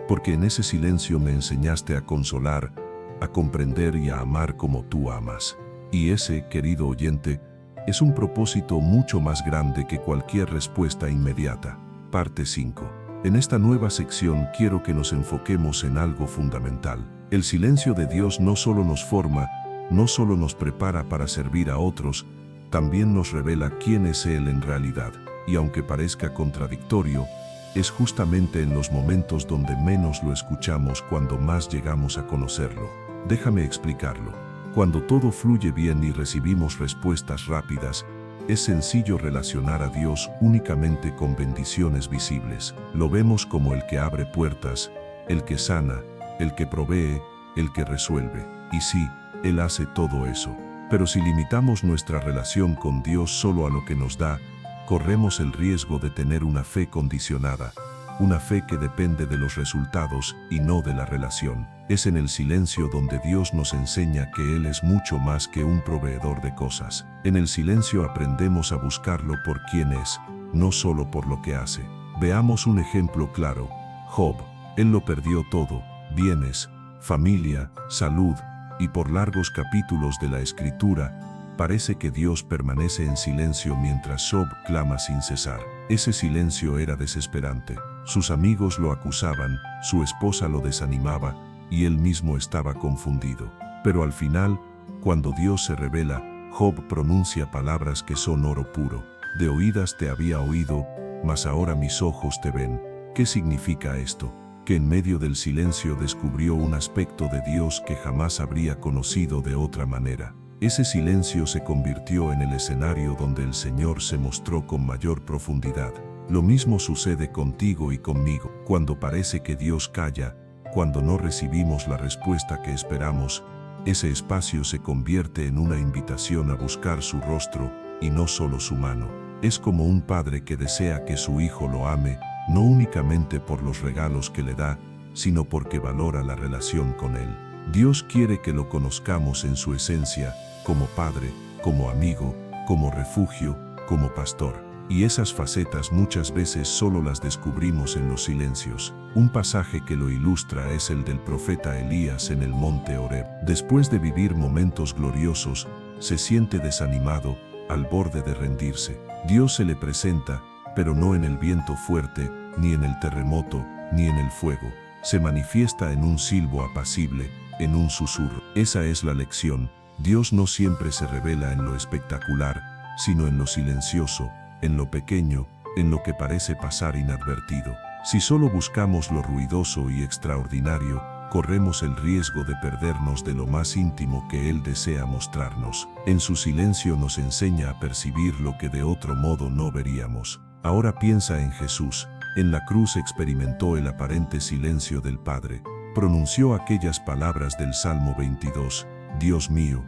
porque en ese silencio me enseñaste a consolar, a comprender y a amar como tú amas. Y ese, querido oyente, es un propósito mucho más grande que cualquier respuesta inmediata. Parte 5. En esta nueva sección quiero que nos enfoquemos en algo fundamental. El silencio de Dios no solo nos forma, no solo nos prepara para servir a otros, también nos revela quién es Él en realidad. Y aunque parezca contradictorio, es justamente en los momentos donde menos lo escuchamos cuando más llegamos a conocerlo. Déjame explicarlo. Cuando todo fluye bien y recibimos respuestas rápidas, es sencillo relacionar a Dios únicamente con bendiciones visibles. Lo vemos como el que abre puertas, el que sana, el que provee, el que resuelve. Y sí, Él hace todo eso. Pero si limitamos nuestra relación con Dios solo a lo que nos da, corremos el riesgo de tener una fe condicionada, una fe que depende de los resultados y no de la relación. Es en el silencio donde Dios nos enseña que Él es mucho más que un proveedor de cosas. En el silencio aprendemos a buscarlo por quién es, no solo por lo que hace. Veamos un ejemplo claro. Job. Él lo perdió todo, bienes, familia, salud, y por largos capítulos de la Escritura, parece que Dios permanece en silencio mientras Job clama sin cesar. Ese silencio era desesperante. Sus amigos lo acusaban, su esposa lo desanimaba, y él mismo estaba confundido. Pero al final, cuando Dios se revela, Job pronuncia palabras que son oro puro. De oídas te había oído, mas ahora mis ojos te ven. ¿Qué significa esto? Que en medio del silencio descubrió un aspecto de Dios que jamás habría conocido de otra manera. Ese silencio se convirtió en el escenario donde el Señor se mostró con mayor profundidad. Lo mismo sucede contigo y conmigo. Cuando parece que Dios calla, cuando no recibimos la respuesta que esperamos, ese espacio se convierte en una invitación a buscar su rostro y no solo su mano. Es como un padre que desea que su hijo lo ame, no únicamente por los regalos que le da, sino porque valora la relación con él. Dios quiere que lo conozcamos en su esencia, como padre, como amigo, como refugio, como pastor. Y esas facetas muchas veces solo las descubrimos en los silencios. Un pasaje que lo ilustra es el del profeta Elías en el monte Horeb. Después de vivir momentos gloriosos, se siente desanimado, al borde de rendirse. Dios se le presenta, pero no en el viento fuerte, ni en el terremoto, ni en el fuego. Se manifiesta en un silbo apacible, en un susurro. Esa es la lección. Dios no siempre se revela en lo espectacular, sino en lo silencioso, en lo pequeño, en lo que parece pasar inadvertido. Si solo buscamos lo ruidoso y extraordinario, corremos el riesgo de perdernos de lo más íntimo que Él desea mostrarnos. En su silencio nos enseña a percibir lo que de otro modo no veríamos. Ahora piensa en Jesús. En la cruz experimentó el aparente silencio del Padre. Pronunció aquellas palabras del Salmo 22. Dios mío,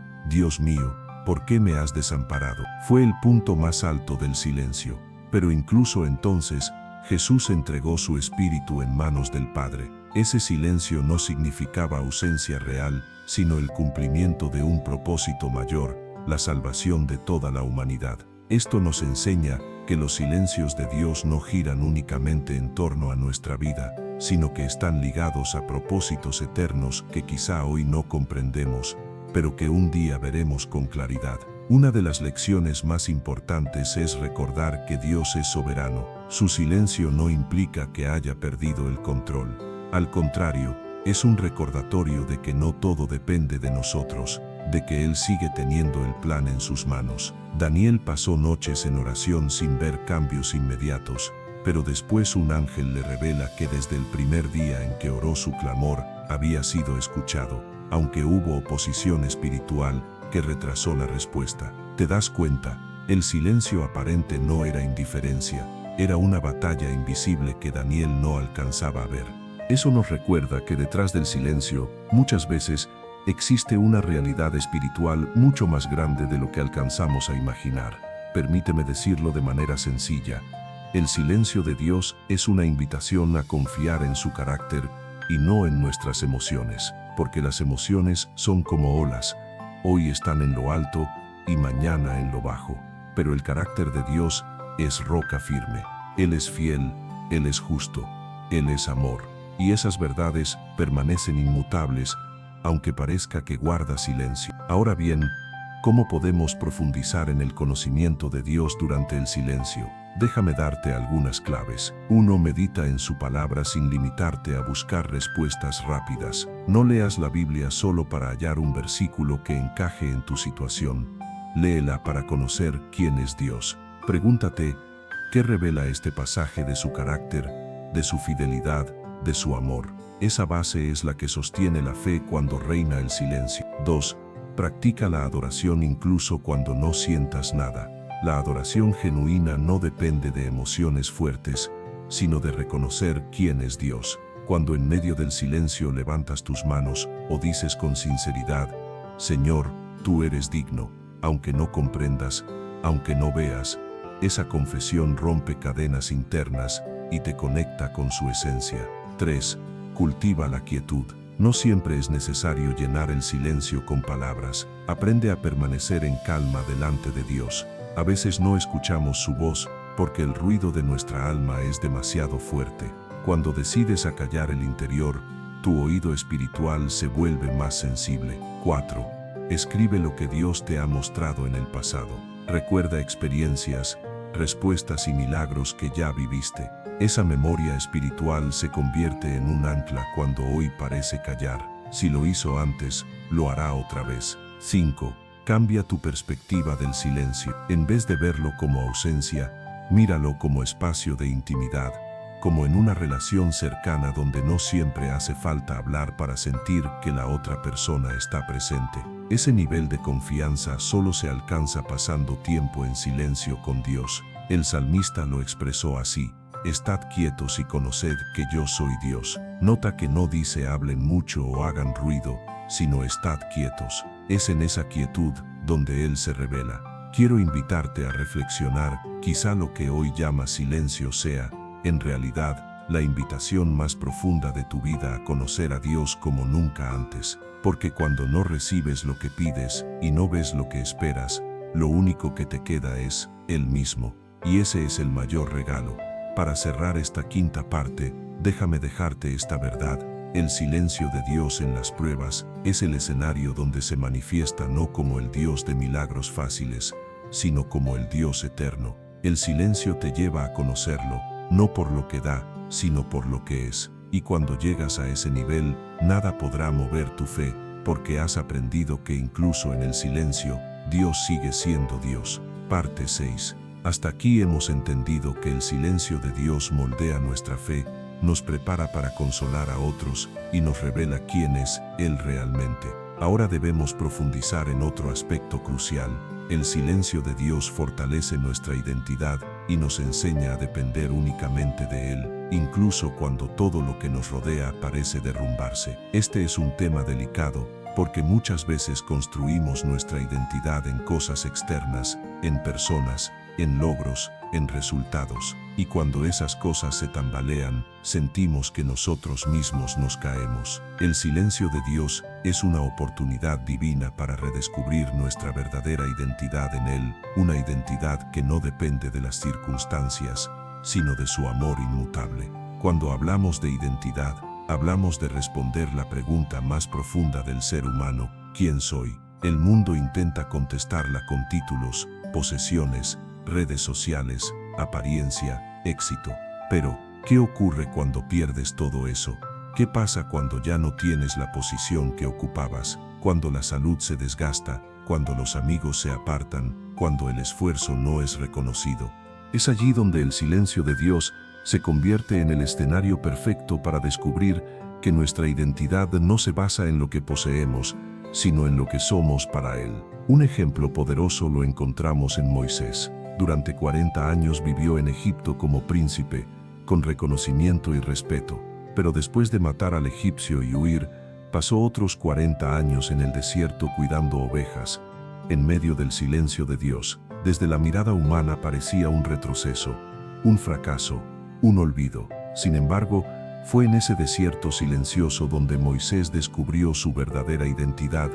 ¿por qué me has desamparado? Fue el punto más alto del silencio. Pero incluso entonces, Jesús entregó su espíritu en manos del Padre. Ese silencio no significaba ausencia real, sino el cumplimiento de un propósito mayor, la salvación de toda la humanidad. Esto nos enseña que los silencios de Dios no giran únicamente en torno a nuestra vida, sino que están ligados a propósitos eternos que quizá hoy no comprendemos, pero que un día veremos con claridad. Una de las lecciones más importantes es recordar que Dios es soberano. Su silencio no implica que haya perdido el control. Al contrario, es un recordatorio de que no todo depende de nosotros, de que Él sigue teniendo el plan en sus manos. Daniel pasó noches en oración sin ver cambios inmediatos, pero después un ángel le revela que desde el primer día en que oró su clamor había sido escuchado, aunque hubo oposición espiritual que retrasó la respuesta. ¿Te das cuenta? El silencio aparente no era indiferencia, era una batalla invisible que Daniel no alcanzaba a ver. Eso nos recuerda que detrás del silencio, muchas veces, existe una realidad espiritual mucho más grande de lo que alcanzamos a imaginar. Permíteme decirlo de manera sencilla. El silencio de Dios es una invitación a confiar en su carácter y no en nuestras emociones, porque las emociones son como olas. Hoy están en lo alto y mañana en lo bajo. Pero el carácter de Dios es roca firme. Él es fiel, Él es justo, Él es amor. Y esas verdades permanecen inmutables, aunque parezca que guarda silencio. Ahora bien, ¿cómo podemos profundizar en el conocimiento de Dios durante el silencio? Déjame darte algunas claves. 1. Medita en su palabra sin limitarte a buscar respuestas rápidas. No leas la Biblia solo para hallar un versículo que encaje en tu situación. Léela para conocer quién es Dios. Pregúntate, ¿qué revela este pasaje de su carácter, de su fidelidad, de su amor? Esa base es la que sostiene la fe cuando reina el silencio. 2. Practica la adoración incluso cuando no sientas nada. La adoración genuina no depende de emociones fuertes, sino de reconocer quién es Dios. Cuando en medio del silencio levantas tus manos o dices con sinceridad, Señor, tú eres digno, aunque no comprendas, aunque no veas, esa confesión rompe cadenas internas y te conecta con su esencia. 3. Cultiva la quietud. No siempre es necesario llenar el silencio con palabras. Aprende a permanecer en calma delante de Dios. A veces no escuchamos su voz porque el ruido de nuestra alma es demasiado fuerte. Cuando decides acallar el interior, tu oído espiritual se vuelve más sensible. 4. Escribe lo que Dios te ha mostrado en el pasado. Recuerda experiencias, respuestas y milagros que ya viviste. Esa memoria espiritual se convierte en un ancla cuando hoy parece callar. Si lo hizo antes, lo hará otra vez. 5. Cambia tu perspectiva del silencio. En vez de verlo como ausencia, míralo como espacio de intimidad, como en una relación cercana donde no siempre hace falta hablar para sentir que la otra persona está presente. Ese nivel de confianza solo se alcanza pasando tiempo en silencio con Dios. El salmista lo expresó así: estad quietos y conoced que yo soy Dios. Nota que no dice hablen mucho o hagan ruido, sino estad quietos. Es en esa quietud donde Él se revela. Quiero invitarte a reflexionar, quizá lo que hoy llamas silencio sea, en realidad, la invitación más profunda de tu vida a conocer a Dios como nunca antes. Porque cuando no recibes lo que pides y no ves lo que esperas, lo único que te queda es Él mismo. Y ese es el mayor regalo. Para cerrar esta quinta parte, déjame dejarte esta verdad. El silencio de Dios en las pruebas es el escenario donde se manifiesta no como el Dios de milagros fáciles, sino como el Dios eterno. El silencio te lleva a conocerlo, no por lo que da, sino por lo que es. Y cuando llegas a ese nivel, nada podrá mover tu fe, porque has aprendido que incluso en el silencio, Dios sigue siendo Dios. Parte 6. Hasta aquí hemos entendido que el silencio de Dios moldea nuestra fe, nos prepara para consolar a otros y nos revela quién es Él realmente. Ahora debemos profundizar en otro aspecto crucial. El silencio de Dios fortalece nuestra identidad y nos enseña a depender únicamente de Él, incluso cuando todo lo que nos rodea parece derrumbarse. Este es un tema delicado, porque muchas veces construimos nuestra identidad en cosas externas, en personas, en logros, en resultados. Y cuando esas cosas se tambalean, sentimos que nosotros mismos nos caemos. El silencio de Dios es una oportunidad divina para redescubrir nuestra verdadera identidad en Él, una identidad que no depende de las circunstancias, sino de su amor inmutable. Cuando hablamos de identidad, hablamos de responder la pregunta más profunda del ser humano: ¿quién soy? El mundo intenta contestarla con títulos, posesiones, redes sociales, apariencia, éxito. Pero, ¿qué ocurre cuando pierdes todo eso? ¿Qué pasa cuando ya no tienes la posición que ocupabas? Cuando la salud se desgasta, cuando los amigos se apartan, cuando el esfuerzo no es reconocido. Es allí donde el silencio de Dios se convierte en el escenario perfecto para descubrir que nuestra identidad no se basa en lo que poseemos, sino en lo que somos para Él. Un ejemplo poderoso lo encontramos en Moisés. Durante 40 años vivió en Egipto como príncipe, con reconocimiento y respeto, pero después de matar al egipcio y huir, pasó otros 40 años en el desierto cuidando ovejas. En medio del silencio de Dios, desde la mirada humana parecía un retroceso, un fracaso, un olvido. Sin embargo, fue en ese desierto silencioso donde Moisés descubrió su verdadera identidad,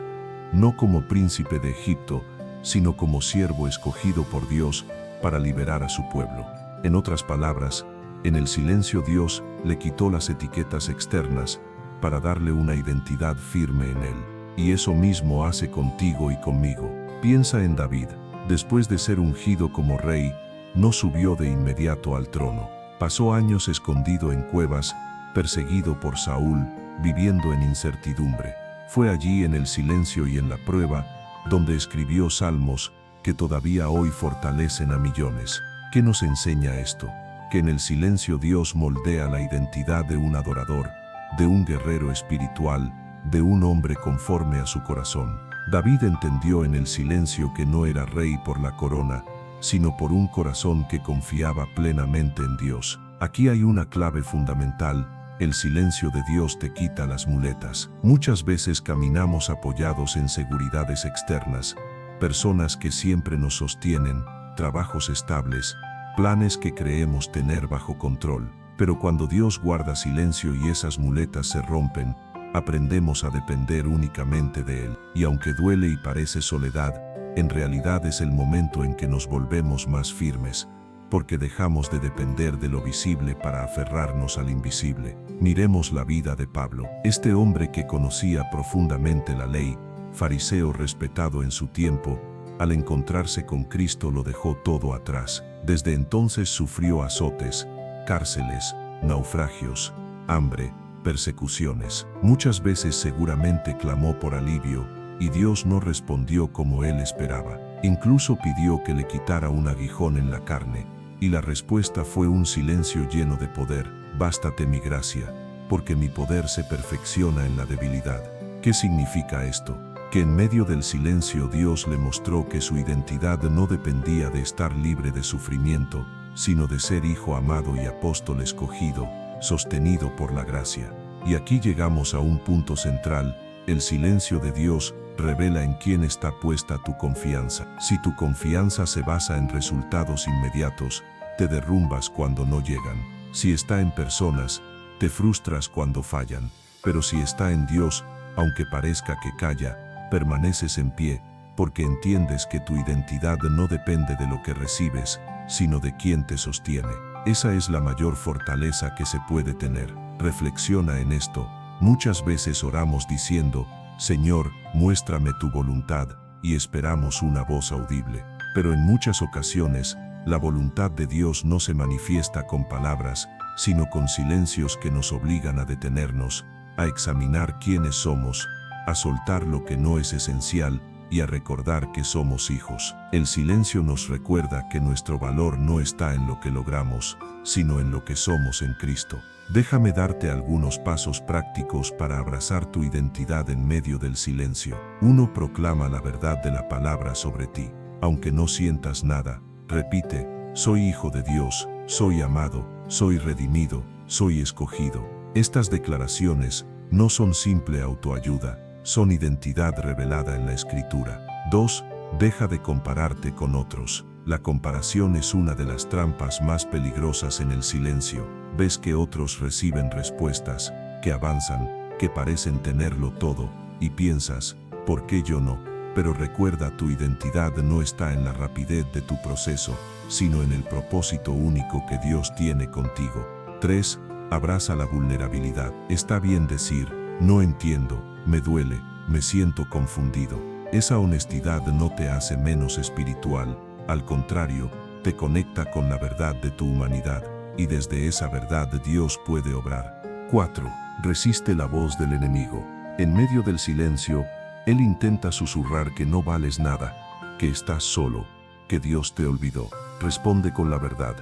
no como príncipe de Egipto, sino como siervo escogido por Dios para liberar a su pueblo. En otras palabras, en el silencio Dios le quitó las etiquetas externas para darle una identidad firme en Él. Y eso mismo hace contigo y conmigo. Piensa en David. Después de ser ungido como rey, no subió de inmediato al trono. Pasó años escondido en cuevas, perseguido por Saúl, viviendo en incertidumbre. Fue allí en el silencio y en la prueba donde escribió salmos que todavía hoy fortalecen a millones. ¿Qué nos enseña esto? Que en el silencio Dios moldea la identidad de un adorador, de un guerrero espiritual, de un hombre conforme a su corazón. David entendió en el silencio que no era rey por la corona, sino por un corazón que confiaba plenamente en Dios. Aquí hay una clave fundamental: el silencio de Dios te quita las muletas. Muchas veces caminamos apoyados en seguridades externas, personas que siempre nos sostienen, trabajos estables, planes que creemos tener bajo control. Pero cuando Dios guarda silencio y esas muletas se rompen, aprendemos a depender únicamente de Él. Y aunque duele y parece soledad, en realidad es el momento en que nos volvemos más firmes, porque dejamos de depender de lo visible para aferrarnos al invisible. Miremos la vida de Pablo. Este hombre que conocía profundamente la ley, fariseo respetado en su tiempo, al encontrarse con Cristo lo dejó todo atrás. Desde entonces sufrió azotes, cárceles, naufragios, hambre, persecuciones. Muchas veces seguramente clamó por alivio, y Dios no respondió como él esperaba. Incluso pidió que le quitara un aguijón en la carne, y la respuesta fue un silencio lleno de poder: bástate mi gracia, porque mi poder se perfecciona en la debilidad. ¿Qué significa esto? que en medio del silencio Dios le mostró que su identidad no dependía de estar libre de sufrimiento, sino de ser hijo amado y apóstol escogido, sostenido por la gracia. Y aquí llegamos a un punto central: el silencio de Dios revela en quién está puesta tu confianza. Si tu confianza se basa en resultados inmediatos, te derrumbas cuando no llegan. Si está en personas, te frustras cuando fallan. Pero si está en Dios, aunque parezca que calla, permaneces en pie, porque entiendes que tu identidad no depende de lo que recibes, sino de quien te sostiene. Esa es la mayor fortaleza que se puede tener. Reflexiona en esto. Muchas veces oramos diciendo: Señor, muéstrame tu voluntad, y esperamos una voz audible. Pero en muchas ocasiones, la voluntad de Dios no se manifiesta con palabras, sino con silencios que nos obligan a detenernos, a examinar quiénes somos, a soltar lo que no es esencial y a recordar que somos hijos. El silencio nos recuerda que nuestro valor no está en lo que logramos, sino en lo que somos en Cristo. Déjame darte algunos pasos prácticos para abrazar tu identidad en medio del silencio. 1. Proclama la verdad de la palabra sobre ti. Aunque no sientas nada, repite: soy hijo de Dios, soy amado, soy redimido, soy escogido. Estas declaraciones no son simple autoayuda, son identidad revelada en la Escritura. 2. Deja de compararte con otros. La comparación es una de las trampas más peligrosas en el silencio. Ves que otros reciben respuestas, que avanzan, que parecen tenerlo todo, y piensas: ¿por qué yo no? Pero recuerda, tu identidad no está en la rapidez de tu proceso, sino en el propósito único que Dios tiene contigo. 3. Abraza la vulnerabilidad. Está bien decir: no entiendo, me duele, me siento confundido. Esa honestidad no te hace menos espiritual, al contrario, te conecta con la verdad de tu humanidad, y desde esa verdad Dios puede obrar. 4. Resiste la voz del enemigo. En medio del silencio, él intenta susurrar que no vales nada, que estás solo, que Dios te olvidó. Responde con la verdad: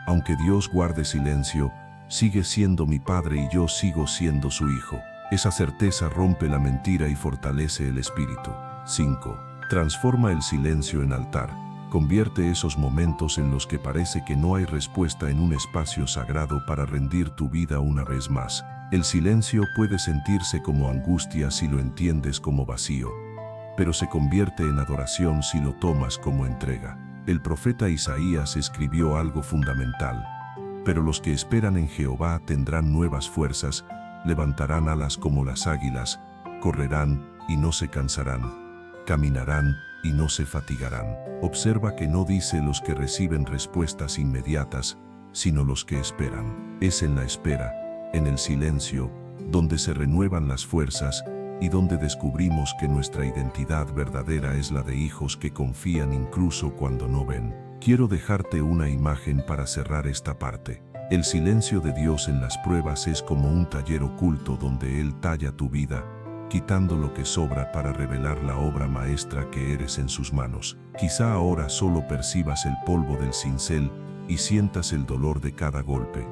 aunque Dios guarde silencio, sigue siendo mi Padre y yo sigo siendo su Hijo. Esa certeza rompe la mentira y fortalece el espíritu. 5. Transforma el silencio en altar. Convierte esos momentos en los que parece que no hay respuesta en un espacio sagrado para rendir tu vida una vez más. El silencio puede sentirse como angustia si lo entiendes como vacío, pero se convierte en adoración si lo tomas como entrega. El profeta Isaías escribió algo fundamental: pero los que esperan en Jehová tendrán nuevas fuerzas, levantarán alas como las águilas, correrán y no se cansarán, caminarán y no se fatigarán. Observa que no dice los que reciben respuestas inmediatas, sino los que esperan. Es en la espera, en el silencio, donde se renuevan las fuerzas y donde descubrimos que nuestra identidad verdadera es la de hijos que confían incluso cuando no ven. Quiero dejarte una imagen para cerrar esta parte. El silencio de Dios en las pruebas es como un taller oculto donde Él talla tu vida, quitando lo que sobra para revelar la obra maestra que eres en sus manos. Quizá ahora solo percibas el polvo del cincel y sientas el dolor de cada golpe,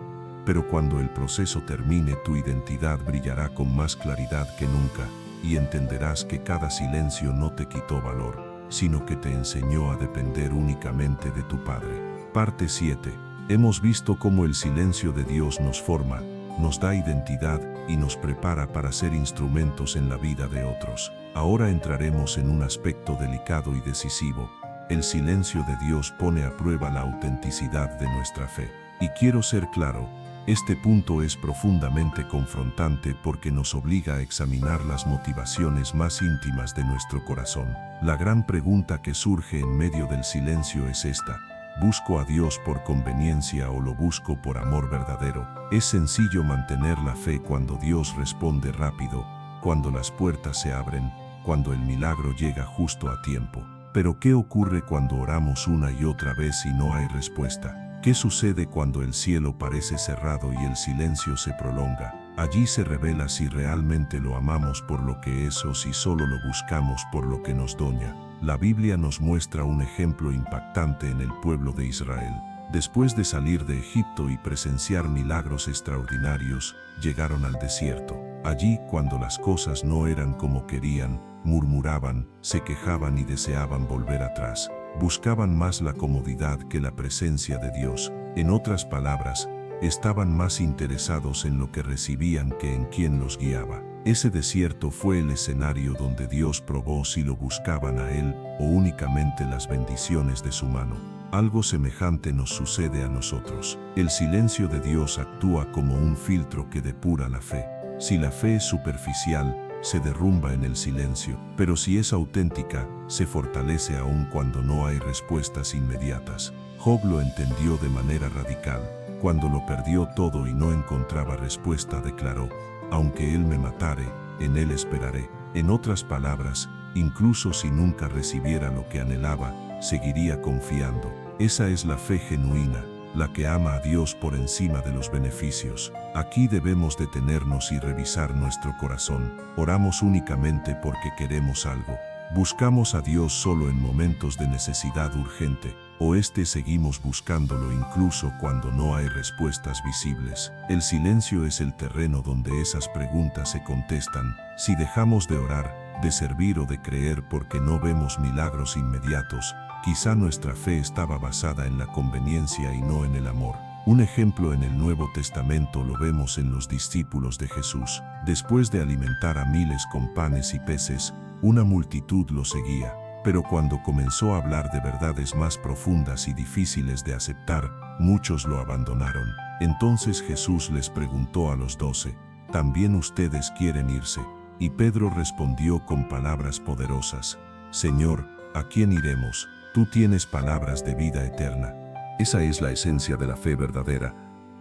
pero cuando el proceso termine, tu identidad brillará con más claridad que nunca, y entenderás que cada silencio no te quitó valor, sino que te enseñó a depender únicamente de tu Padre. Parte 7. Hemos visto cómo el silencio de Dios nos forma, nos da identidad y nos prepara para ser instrumentos en la vida de otros. Ahora entraremos en un aspecto delicado y decisivo. El silencio de Dios pone a prueba la autenticidad de nuestra fe. Y quiero ser claro, este punto es profundamente confrontante porque nos obliga a examinar las motivaciones más íntimas de nuestro corazón. La gran pregunta que surge en medio del silencio es esta: ¿busco a Dios por conveniencia o lo busco por amor verdadero? Es sencillo mantener la fe cuando Dios responde rápido, cuando las puertas se abren, cuando el milagro llega justo a tiempo. Pero ¿qué ocurre cuando oramos una y otra vez y no hay respuesta? ¿Qué sucede cuando el cielo parece cerrado y el silencio se prolonga? Allí se revela si realmente lo amamos por lo que es o si solo lo buscamos por lo que nos doña. La Biblia nos muestra un ejemplo impactante en el pueblo de Israel. Después de salir de Egipto y presenciar milagros extraordinarios, llegaron al desierto. Allí, cuando las cosas no eran como querían, murmuraban, se quejaban y deseaban volver atrás. Buscaban más la comodidad que la presencia de Dios. En otras palabras, estaban más interesados en lo que recibían que en quien los guiaba. Ese desierto fue el escenario donde Dios probó si lo buscaban a Él o únicamente las bendiciones de su mano. Algo semejante nos sucede a nosotros. El silencio de Dios actúa como un filtro que depura la fe. Si la fe es superficial, se derrumba en el silencio, pero si es auténtica, se fortalece aún cuando no hay respuestas inmediatas. Job lo entendió de manera radical. Cuando lo perdió todo y no encontraba respuesta, declaró: aunque él me matare, en él esperaré. En otras palabras, incluso si nunca recibiera lo que anhelaba, seguiría confiando. Esa es la fe genuina, la que ama a Dios por encima de los beneficios. Aquí debemos detenernos y revisar nuestro corazón. Oramos únicamente porque queremos algo. ¿Buscamos a Dios solo en momentos de necesidad urgente, o seguimos buscándolo incluso cuando no hay respuestas visibles? El silencio es el terreno donde esas preguntas se contestan. Si dejamos de orar, de servir o de creer porque no vemos milagros inmediatos, quizá nuestra fe estaba basada en la conveniencia y no en el amor. Un ejemplo en el Nuevo Testamento lo vemos en los discípulos de Jesús. Después de alimentar a miles con panes y peces, una multitud lo seguía. Pero cuando comenzó a hablar de verdades más profundas y difíciles de aceptar, muchos lo abandonaron. Entonces Jesús les preguntó a los 12, ¿también ustedes quieren irse? Y Pedro respondió con palabras poderosas: Señor, ¿a quién iremos? Tú tienes palabras de vida eterna. Esa es la esencia de la fe verdadera.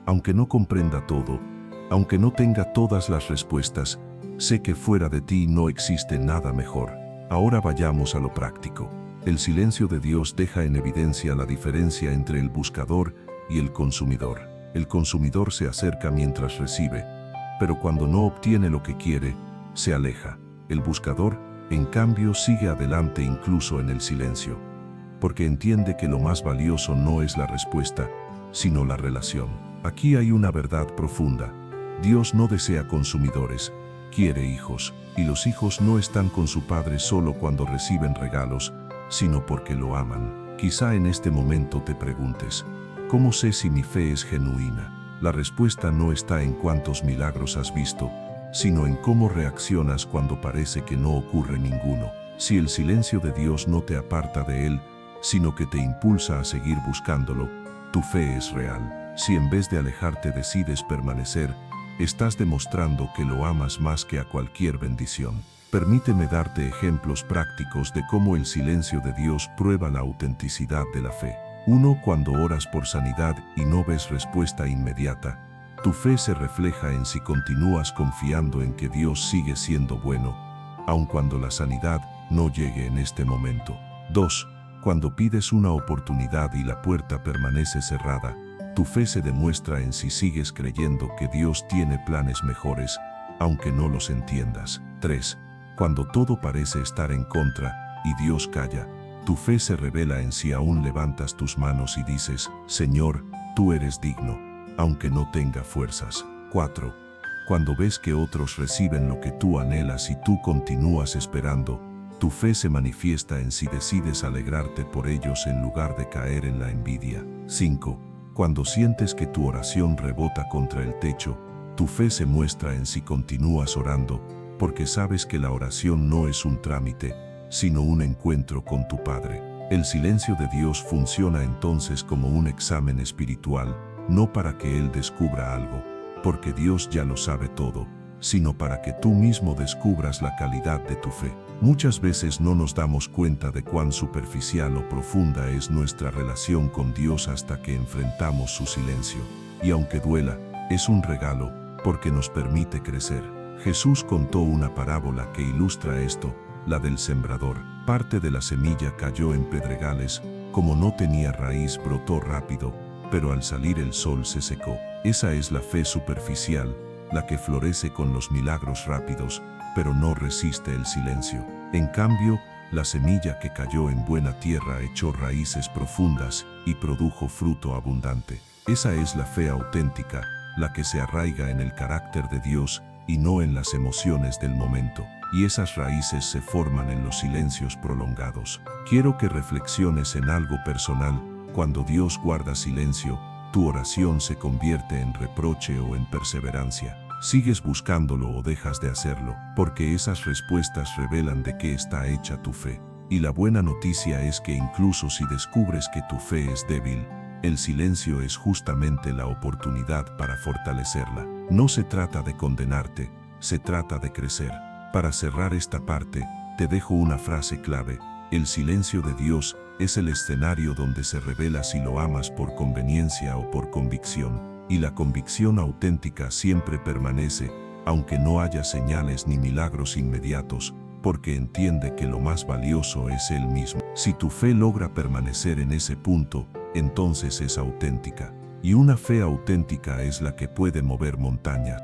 Aunque no comprenda todo, aunque no tenga todas las respuestas, sé que fuera de ti no existe nada mejor. Ahora vayamos a lo práctico. El silencio de Dios deja en evidencia la diferencia entre el buscador y el consumidor. El consumidor se acerca mientras recibe, pero cuando no obtiene lo que quiere, se aleja. El buscador, en cambio, sigue adelante incluso en el silencio, porque entiende que lo más valioso no es la respuesta, sino la relación. Aquí hay una verdad profunda. Dios no desea consumidores, quiere hijos, y los hijos no están con su padre solo cuando reciben regalos, sino porque lo aman. Quizá en este momento te preguntes: ¿cómo sé si mi fe es genuina? La respuesta no está en cuántos milagros has visto, sino en cómo reaccionas cuando parece que no ocurre ninguno. Si el silencio de Dios no te aparta de Él, sino que te impulsa a seguir buscándolo, tu fe es real. Si en vez de alejarte decides permanecer, estás demostrando que lo amas más que a cualquier bendición. Permíteme darte ejemplos prácticos de cómo el silencio de Dios prueba la autenticidad de la fe. 1. Cuando oras por sanidad y no ves respuesta inmediata, tu fe se refleja en si continúas confiando en que Dios sigue siendo bueno, aun cuando la sanidad no llegue en este momento. 2. Cuando pides una oportunidad y la puerta permanece cerrada, tu fe se demuestra en si sigues creyendo que Dios tiene planes mejores, aunque no los entiendas. 3. Cuando todo parece estar en contra y Dios calla, tu fe se revela en si aún levantas tus manos y dices: Señor, tú eres digno, aunque no tenga fuerzas. 4. Cuando ves que otros reciben lo que tú anhelas y tú continúas esperando, tu fe se manifiesta en si decides alegrarte por ellos en lugar de caer en la envidia. 5. Cuando sientes que tu oración rebota contra el techo, tu fe se muestra en si continúas orando, porque sabes que la oración no es un trámite, sino un encuentro con tu Padre. El silencio de Dios funciona entonces como un examen espiritual, no para que Él descubra algo, porque Dios ya lo sabe todo, sino para que tú mismo descubras la calidad de tu fe. Muchas veces no nos damos cuenta de cuán superficial o profunda es nuestra relación con Dios hasta que enfrentamos su silencio. Y aunque duela, es un regalo, porque nos permite crecer. Jesús contó una parábola que ilustra esto, la del sembrador. Parte de la semilla cayó en pedregales, como no tenía raíz brotó rápido, pero al salir el sol se secó. Esa es la fe superficial, la que florece con los milagros rápidos, pero no resiste el silencio. En cambio, la semilla que cayó en buena tierra echó raíces profundas y produjo fruto abundante. Esa es la fe auténtica, la que se arraiga en el carácter de Dios y no en las emociones del momento, y esas raíces se forman en los silencios prolongados. Quiero que reflexiones en algo personal. Cuando Dios guarda silencio, tu oración se convierte en reproche o en perseverancia. ¿Sigues buscándolo o dejas de hacerlo? Porque esas respuestas revelan de qué está hecha tu fe. Y la buena noticia es que incluso si descubres que tu fe es débil, el silencio es justamente la oportunidad para fortalecerla. No se trata de condenarte, se trata de crecer. Para cerrar esta parte, te dejo una frase clave. El silencio de Dios es el escenario donde se revela si lo amas por conveniencia o por convicción, y la convicción auténtica siempre permanece, aunque no haya señales ni milagros inmediatos, porque entiende que lo más valioso es Él mismo. Si tu fe logra permanecer en ese punto, entonces es auténtica. Y una fe auténtica es la que puede mover montañas.